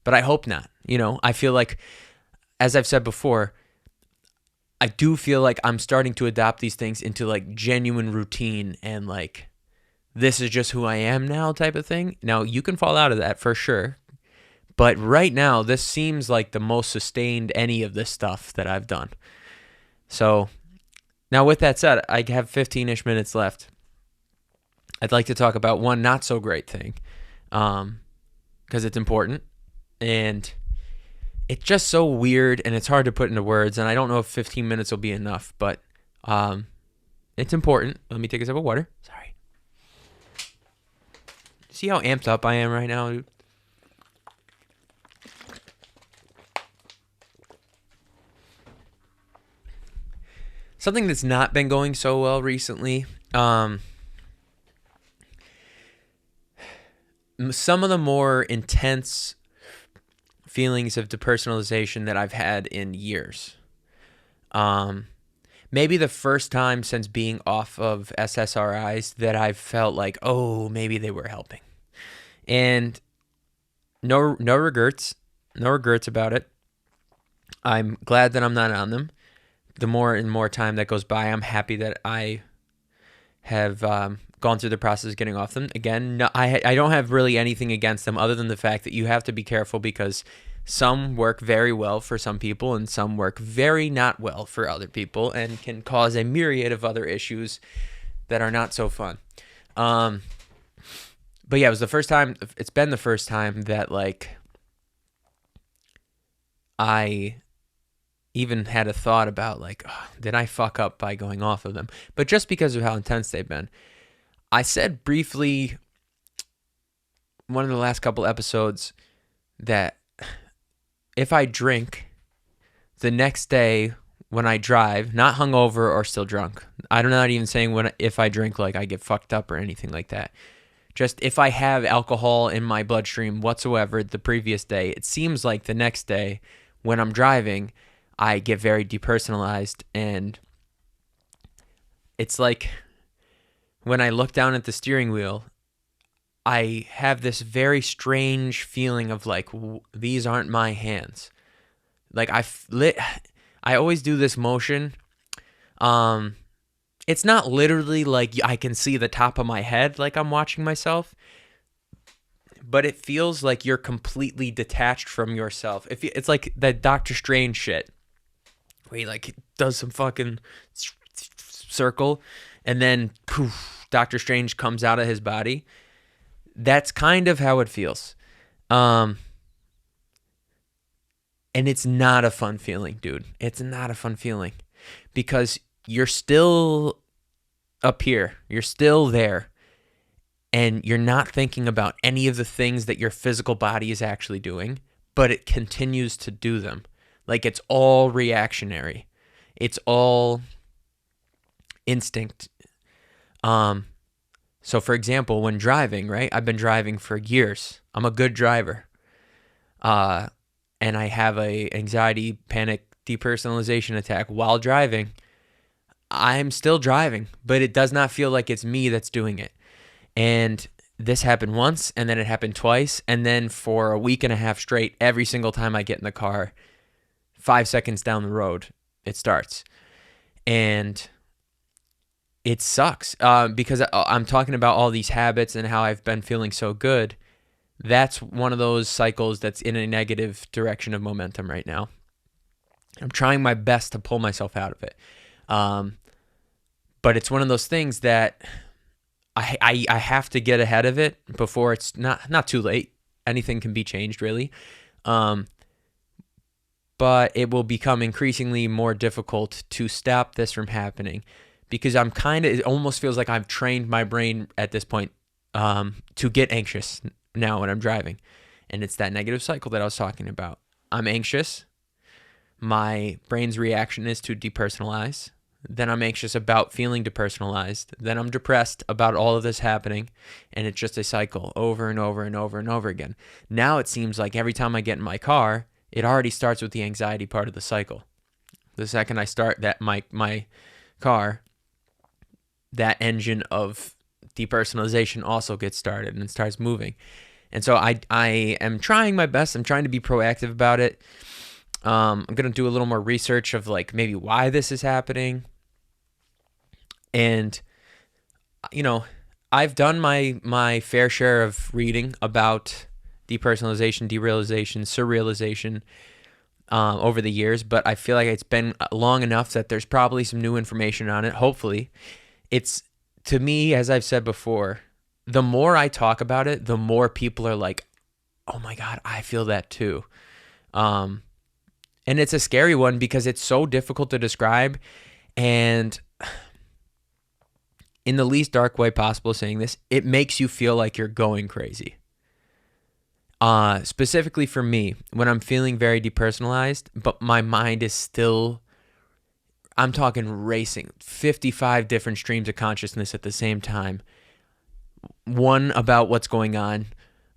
But I hope not. I feel like, as I've said before, I do feel like I'm starting to adopt these things into like genuine routine and like, this is just who I am now type of thing. Now, you can fall out of that for sure. But right now, this seems like the most sustained any of this stuff that I've done. So, now with that said, I have 15-ish minutes left. I'd like to talk about one not so great thing, because it's important, and it's just so weird, and it's hard to put into words, and I don't know if 15 minutes will be enough, but it's important. Let me take a sip of water. Sorry. See how amped up I am right now, dude? Something that's not been going so well recently. Some of the more intense feelings of depersonalization that I've had in years. Maybe the first time since being off of SSRIs that I've felt like, oh, maybe they were helping. And no regrets about it. I'm glad that I'm not on them. The more and more time that goes by, I'm happy that I have gone through the process of getting off them. Again, no, I don't have really anything against them other than the fact that you have to be careful because some work very well for some people and some work very not well for other people and can cause a myriad of other issues that are not so fun. But yeah, it was the first time. It's been the first time that like I even had a thought about like, oh, did I fuck up by going off of them? But just because of how intense they've been. I said briefly one of the last couple episodes that if I drink the next day when I drive, not hungover or still drunk, I'm not even saying if I drink like I get fucked up or anything like that. Just if I have alcohol in my bloodstream whatsoever the previous day, it seems like the next day when I'm driving, I get very depersonalized, and it's like when I look down at the steering wheel, I have this very strange feeling of like, these aren't my hands. Like I always do this motion. It's not literally like I can see the top of my head like I'm watching myself, but it feels like you're completely detached from yourself. It's like that Doctor Strange shit where he like does some fucking circle and then poof, Doctor Strange comes out of his body. That's kind of how it feels. And it's not a fun feeling, dude. It's not a fun feeling because you're still up here. You're still there. And you're not thinking about any of the things that your physical body is actually doing, but it continues to do them. Like it's all reactionary. It's all instinct. So for example, when driving, right? I've been driving for years. I'm a good driver. And I have a anxiety, panic, depersonalization attack while driving. I'm still driving, but it does not feel like it's me that's doing it. And this happened once, and then it happened twice, and then for a week and a half straight, every single time I get in the car, 5 seconds down the road, it starts. And it sucks because I'm talking about all these habits and how I've been feeling so good. That's one of those cycles that's in a negative direction of momentum right now. I'm trying my best to pull myself out of it. But it's one of those things that I have to get ahead of it before it's not too late. Anything can be changed, really. But it will become increasingly more difficult to stop this from happening because it almost feels like I've trained my brain at this point to get anxious now when I'm driving. And it's that negative cycle that I was talking about. I'm anxious. My brain's reaction is to depersonalize. Then I'm anxious about feeling depersonalized. Then I'm depressed about all of this happening. And it's just a cycle over and over and over and over again. Now it seems like every time I get in my car, it already starts with the anxiety part of the cycle. The second I start my car, that engine of depersonalization also gets started and it starts moving. And so I am trying my best. I'm trying to be proactive about it. I'm going to do a little more research of like maybe why this is happening. And, you know, I've done my fair share of reading about depersonalization, derealization, surrealization over the years, but I feel like it's been long enough that there's probably some new information on it. Hopefully. It's, to me, as I've said before, the more I talk about it, the more people are like, oh my God, I feel that too. And it's a scary one because it's so difficult to describe. And in the least dark way possible saying this, it makes you feel like you're going crazy. Specifically for me, when I'm feeling very depersonalized, but my mind is still, I'm talking racing, 55 different streams of consciousness at the same time. One about what's going on,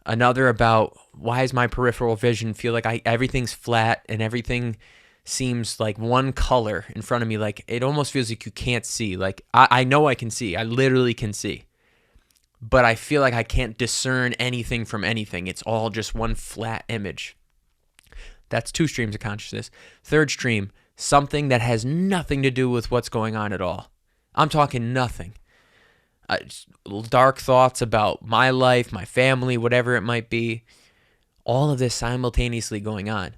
another about why is my peripheral vision feel like everything's flat and everything seems like one color in front of me. Like it almost feels like you can't see. Like I know I can see. I literally can see. But I feel like I can't discern anything from anything. It's all just one flat image. That's 2 streams of consciousness. Third stream, something that has nothing to do with what's going on at all. I'm talking nothing. Dark thoughts about my life, my family, whatever it might be. All of this simultaneously going on.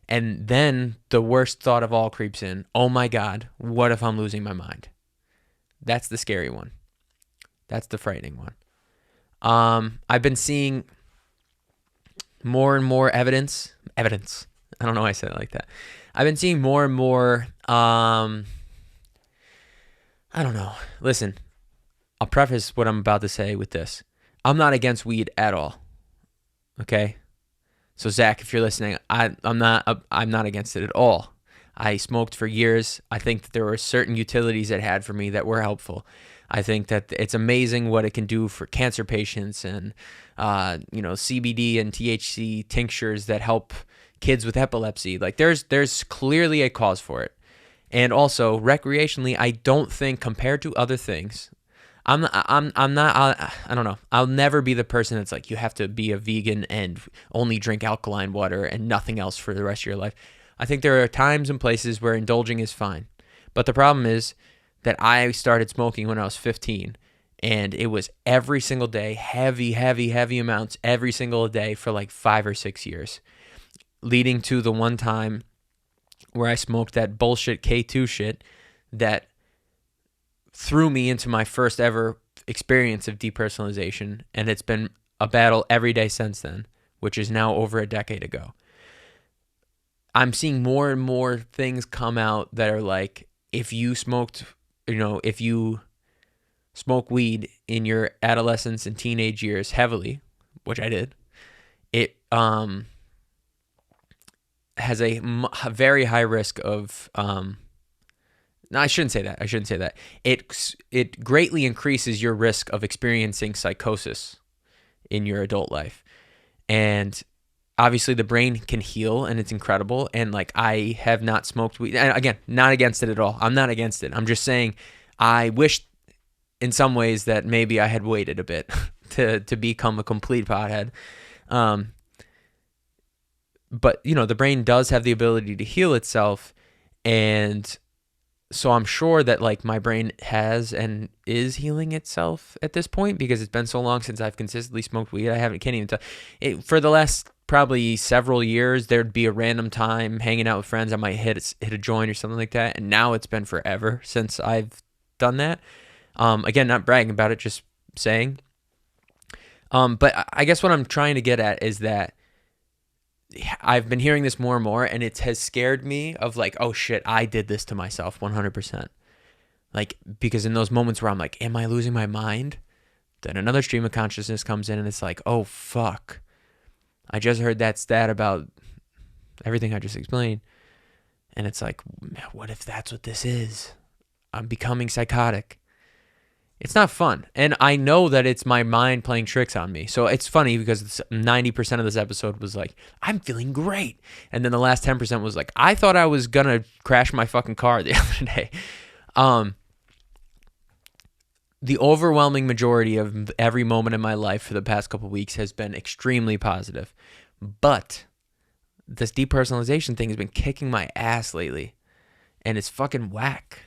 And then the worst thought of all creeps in. Oh my God, what if I'm losing my mind? That's the scary one. That's the frightening one. I've been seeing more and more evidence. I don't know why I said it like that. I've been seeing more and more, I don't know. Listen, I'll preface what I'm about to say with this. I'm not against weed at all. Okay? So Zach, if you're listening, I'm not against it at all. I smoked for years. I think that there were certain utilities it had for me that were helpful. I think that it's amazing what it can do for cancer patients and, CBD and THC tinctures that help kids with epilepsy. Like there's clearly a cause for it. And also recreationally, I don't think compared to other things, I don't know. I'll never be the person that's like, you have to be a vegan and only drink alkaline water and nothing else for the rest of your life. I think there are times and places where indulging is fine. But the problem is that I started smoking when I was 15, and it was every single day, heavy amounts every single day for like 5 or 6 years, leading to the one time where I smoked that bullshit K2 shit that threw me into my first ever experience of depersonalization, and it's been a battle every day since then, which is now over a decade ago. I'm seeing more and more things come out that are like, if you smoke weed in your adolescence and teenage years heavily, which I did, it has a very high risk of no, I shouldn't say that. It greatly increases your risk of experiencing psychosis in your adult life. And obviously the brain can heal and it's incredible. And like, I have not smoked weed. And again, not against it at all. I'm not against it. I'm just saying I wish in some ways that maybe I had waited a bit to become a complete pothead. But the brain does have the ability to heal itself. And so I'm sure that like my brain has and is healing itself at this point because it's been so long since I've consistently smoked weed. Can't even tell. For the last probably several years, there'd be a random time hanging out with friends. I might hit a joint or something like that. And now it's been forever since I've done that. Again, not bragging about it, just saying. But I guess what I'm trying to get at is that I've been hearing this more and more, and it has scared me of like, oh shit, I did this to myself 100%. Like, because in those moments where I'm like, am I losing my mind? Then another stream of consciousness comes in and it's like, oh fuck, I just heard that stat about everything I just explained. And it's like, what if that's what this is? I'm becoming psychotic. It's not fun. And I know that it's my mind playing tricks on me. So it's funny because 90% of this episode was like, I'm feeling great. And then the last 10% was like, I thought I was going to crash my fucking car the other day. The overwhelming majority of every moment in my life for the past couple of weeks has been extremely positive. But this depersonalization thing has been kicking my ass lately. And it's fucking whack.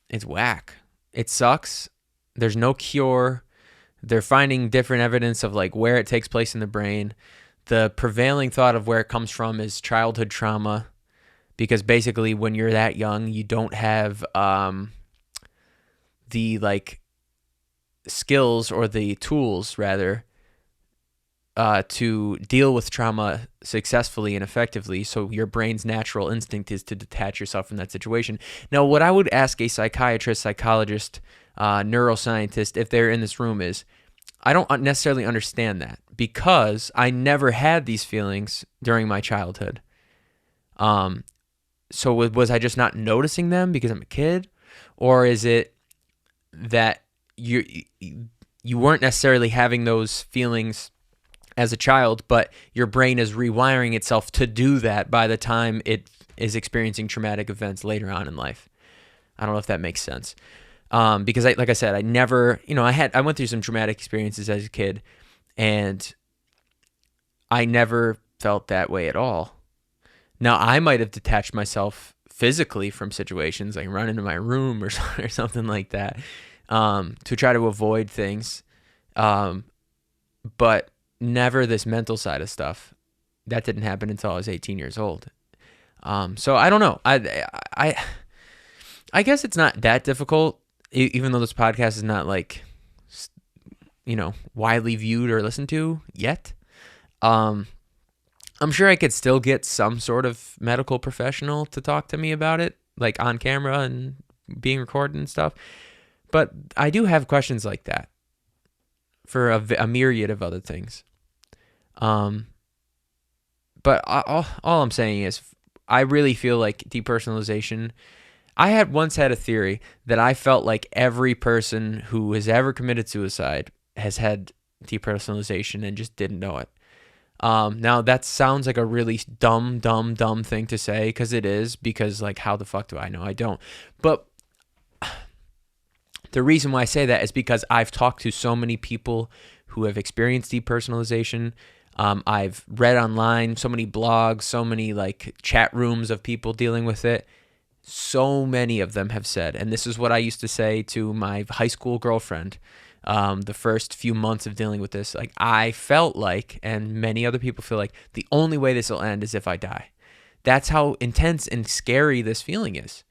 It's whack. It sucks. There's no cure. They're finding different evidence of like where it takes place in the brain. The prevailing thought of where it comes from is childhood trauma, because basically when you're that young, you don't have the like skills, or the tools rather, to deal with trauma successfully and effectively. So your brain's natural instinct is to detach yourself from that situation. Now, what I would ask a psychiatrist, psychologist, neuroscientist, if they're in this room, is I don't necessarily understand that, because I never had these feelings during my childhood. So was I just not noticing them because I'm a kid? Or is it that you weren't necessarily having those feelings as a child, but your brain is rewiring itself to do that by the time it is experiencing traumatic events later on in life? I don't know if that makes sense. Because like I said, I never, I went through some traumatic experiences as a kid, and I never felt that way at all. Now, I might have detached myself physically from situations, like run into my room or something like that, to try to avoid things. But never this mental side of stuff. That didn't happen until I was 18 years old. So I don't know. I guess it's not that difficult, even though this podcast is not like, widely viewed or listened to yet. I'm sure I could still get some sort of medical professional to talk to me about it, like on camera and being recorded and stuff. But I do have questions like that for a myriad of other things. But all I'm saying is, I really feel like depersonalization. I once had a theory that I felt like every person who has ever committed suicide has had depersonalization and just didn't know it. Now that sounds like a really dumb thing to say, because it is, because like, how the fuck do I know? I don't. But the reason why I say that is because I've talked to so many people who have experienced depersonalization. I've read online so many blogs, so many like chat rooms of people dealing with it. So many of them have said, and this is what I used to say to my high school girlfriend, the first few months of dealing with this, like, I felt like, and many other people feel like, the only way this will end is if I die. That's how intense and scary this feeling is.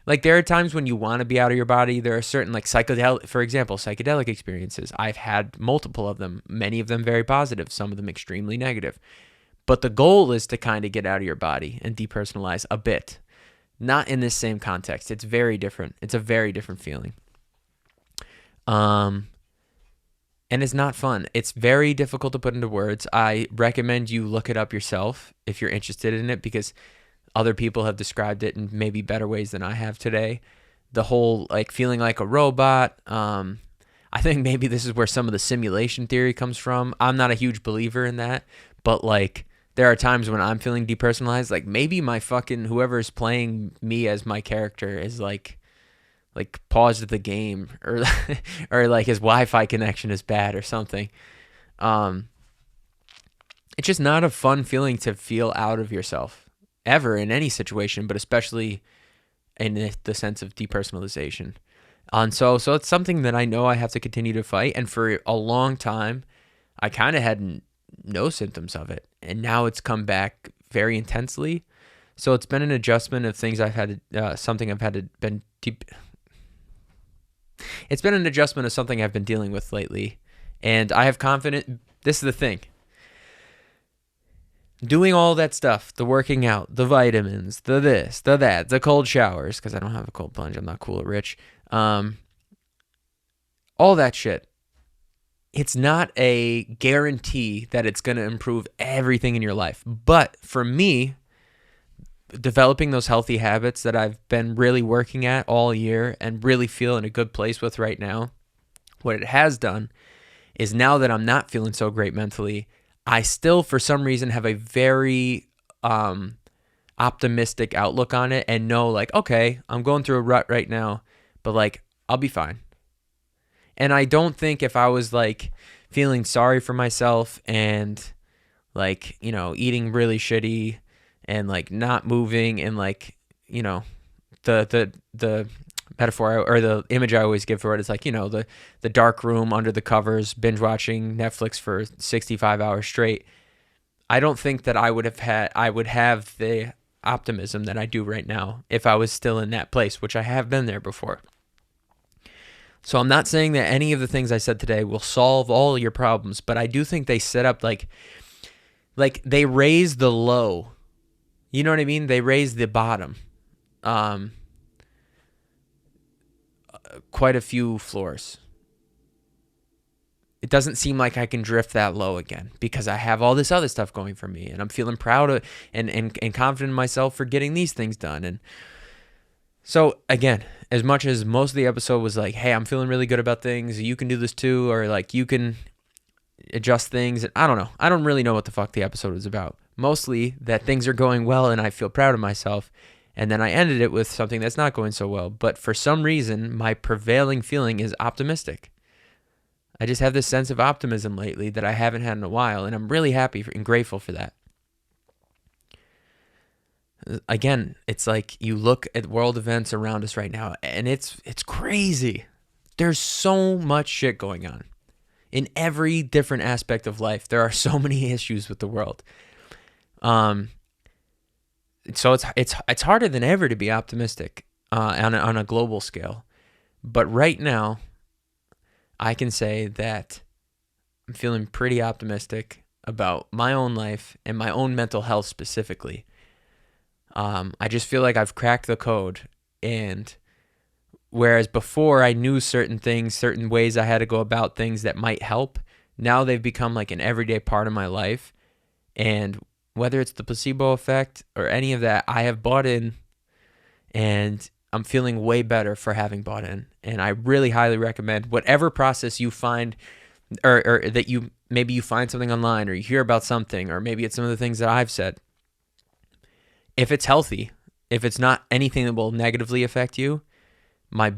Like, there are times when you want to be out of your body. There are certain, like, psychedelic experiences. I've had multiple of them, many of them very positive, some of them extremely negative. But the goal is to kind of get out of your body and depersonalize a bit. Not in this same context. It's very different. It's a very different feeling. And it's not fun. It's very difficult to put into words. I recommend you look it up yourself if you're interested in it, because other people have described it in maybe better ways than I have today. The whole like feeling like a robot. I think maybe this is where some of the simulation theory comes from. I'm not a huge believer in that, but like, there are times when I'm feeling depersonalized. Like, maybe my fucking whoever's playing me as my character is like paused the game, or or like his Wi-Fi connection is bad or something. It's just not a fun feeling to feel out of yourself ever in any situation, but especially in the sense of depersonalization. And so it's something that I know I have to continue to fight. And for a long time, I kind of had no symptoms of it, and now it's come back very intensely. So it's been an adjustment of things I've had to, it's been an adjustment of something I've been dealing with lately. And I have confidence. This is the thing. Doing all that stuff, the working out, the vitamins, the this, the that, the cold showers, because I don't have a cold plunge. I'm not cool or rich. All that shit. It's not a guarantee that it's going to improve everything in your life. But for me, developing those healthy habits that I've been really working at all year and really feel in a good place with right now, what it has done is, now that I'm not feeling so great mentally, I still, for some reason, have a very optimistic outlook on it, and know like, okay, I'm going through a rut right now, but like, I'll be fine. And I don't think if I was like feeling sorry for myself and like, eating really shitty and like not moving, and like, the metaphor or the image I always give for it is like, the dark room under the covers, binge watching Netflix for 65 hours straight. I don't think that I would have the optimism that I do right now if I was still in that place, which I have been there before. So I'm not saying that any of the things I said today will solve all your problems, but I do think they set up like they raise the low. You know what I mean? They raise the bottom. Quite a few floors. It doesn't seem like I can drift that low again because I have all this other stuff going for me, and I'm feeling proud of and confident in myself for getting these things done. And so again, as much as most of the episode was like, hey, I'm feeling really good about things, you can do this too, or like you can adjust things. I don't know. I don't really know what the fuck the episode was about. Mostly that things are going well and I feel proud of myself. And then I ended it with something that's not going so well. But for some reason, my prevailing feeling is optimistic. I just have this sense of optimism lately that I haven't had in a while, and I'm really happy and grateful for that. Again, it's like you look at world events around us right now, and it's crazy. There's so much shit going on. In every different aspect of life, there are so many issues with the world. So it's harder than ever to be optimistic on a global scale. But right now, I can say that I'm feeling pretty optimistic about my own life and my own mental health specifically. I just feel like I've cracked the code, and whereas before I knew certain things, certain ways I had to go about things that might help, now they've become like an everyday part of my life. And whether it's the placebo effect or any of that, I have bought in, and I'm feeling way better for having bought in. And I really highly recommend whatever process you find, or that maybe you find something online, or you hear about something, or maybe it's some of the things that I've said. If it's healthy, if it's not anything that will negatively affect you, my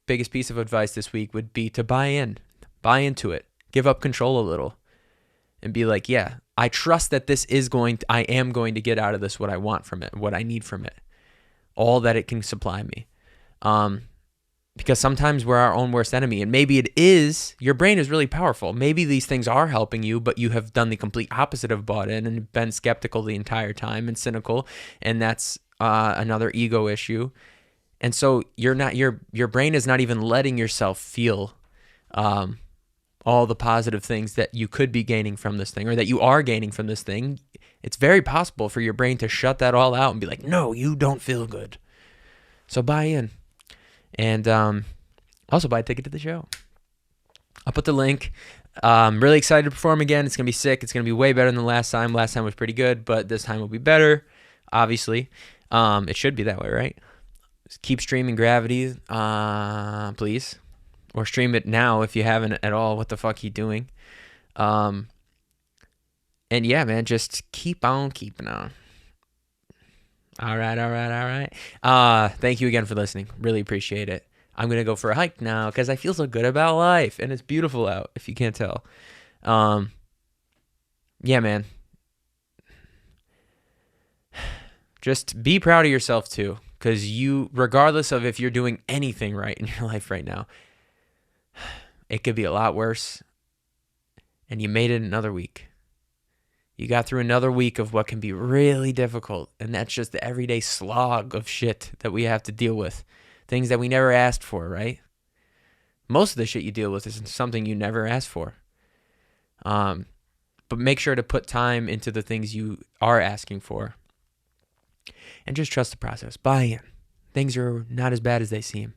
biggest piece of advice this week would be to buy into it, give up control a little, and be like, yeah, I trust that I am going to get out of this what I want from it, what I need from it, all that it can supply me. Because sometimes we're our own worst enemy, and maybe it is, your brain is really powerful. Maybe these things are helping you, but you have done the complete opposite of bought in and been skeptical the entire time and cynical, and that's another ego issue. And so your brain is not even letting yourself feel all the positive things that you could be gaining from this thing, or that you are gaining from this thing. It's very possible for your brain to shut that all out and be like, no, you don't feel good. So buy in. And also buy a ticket to the show. I'll put the link. I'm really excited to perform again. It's going to be sick. It's going to be way better than the last time. Last time was pretty good, but this time will be better, obviously. It should be that way, right? Just keep streaming Gravity, please. Or stream it now if you haven't at all. What the fuck are you doing? And yeah, man, just keep on keeping on. All right. Thank you again for listening. Really appreciate it. I'm going to go for a hike now because I feel so good about life, and it's beautiful out, if you can't tell. Yeah, man. Just be proud of yourself too, because regardless of if you're doing anything right in your life right now, it could be a lot worse, and you made it another week. You got through another week of what can be really difficult, and that's just the everyday slog of shit that we have to deal with. Things that we never asked for, right? Most of the shit you deal with is something you never asked for. But make sure to put time into the things you are asking for. And just trust the process. Buy in. Things are not as bad as they seem.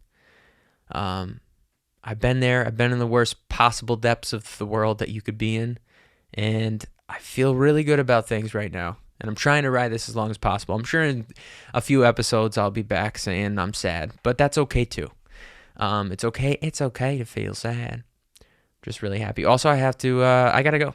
I've been there. I've been in the worst possible depths of the world that you could be in. And I feel really good about things right now. And I'm trying to ride this as long as possible. I'm sure in a few episodes I'll be back saying I'm sad. But that's okay too. It's okay to feel sad. Just really happy. Also, I gotta go.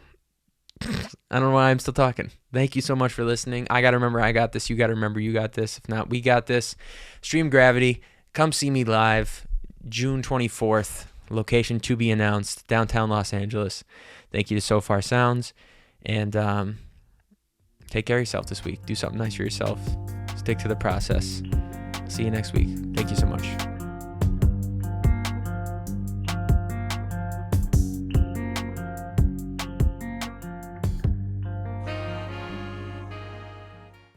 I don't know why I'm still talking. Thank you so much for listening. I gotta remember I got this. You gotta remember you got this. If not, we got this. Stream Gravity. Come see me live. June 24th. Location to be announced. Downtown Los Angeles. Thank you to Sofar Sounds. And take care of yourself this week. Do something nice for yourself. Stick to the process. See you next week. Thank you so much.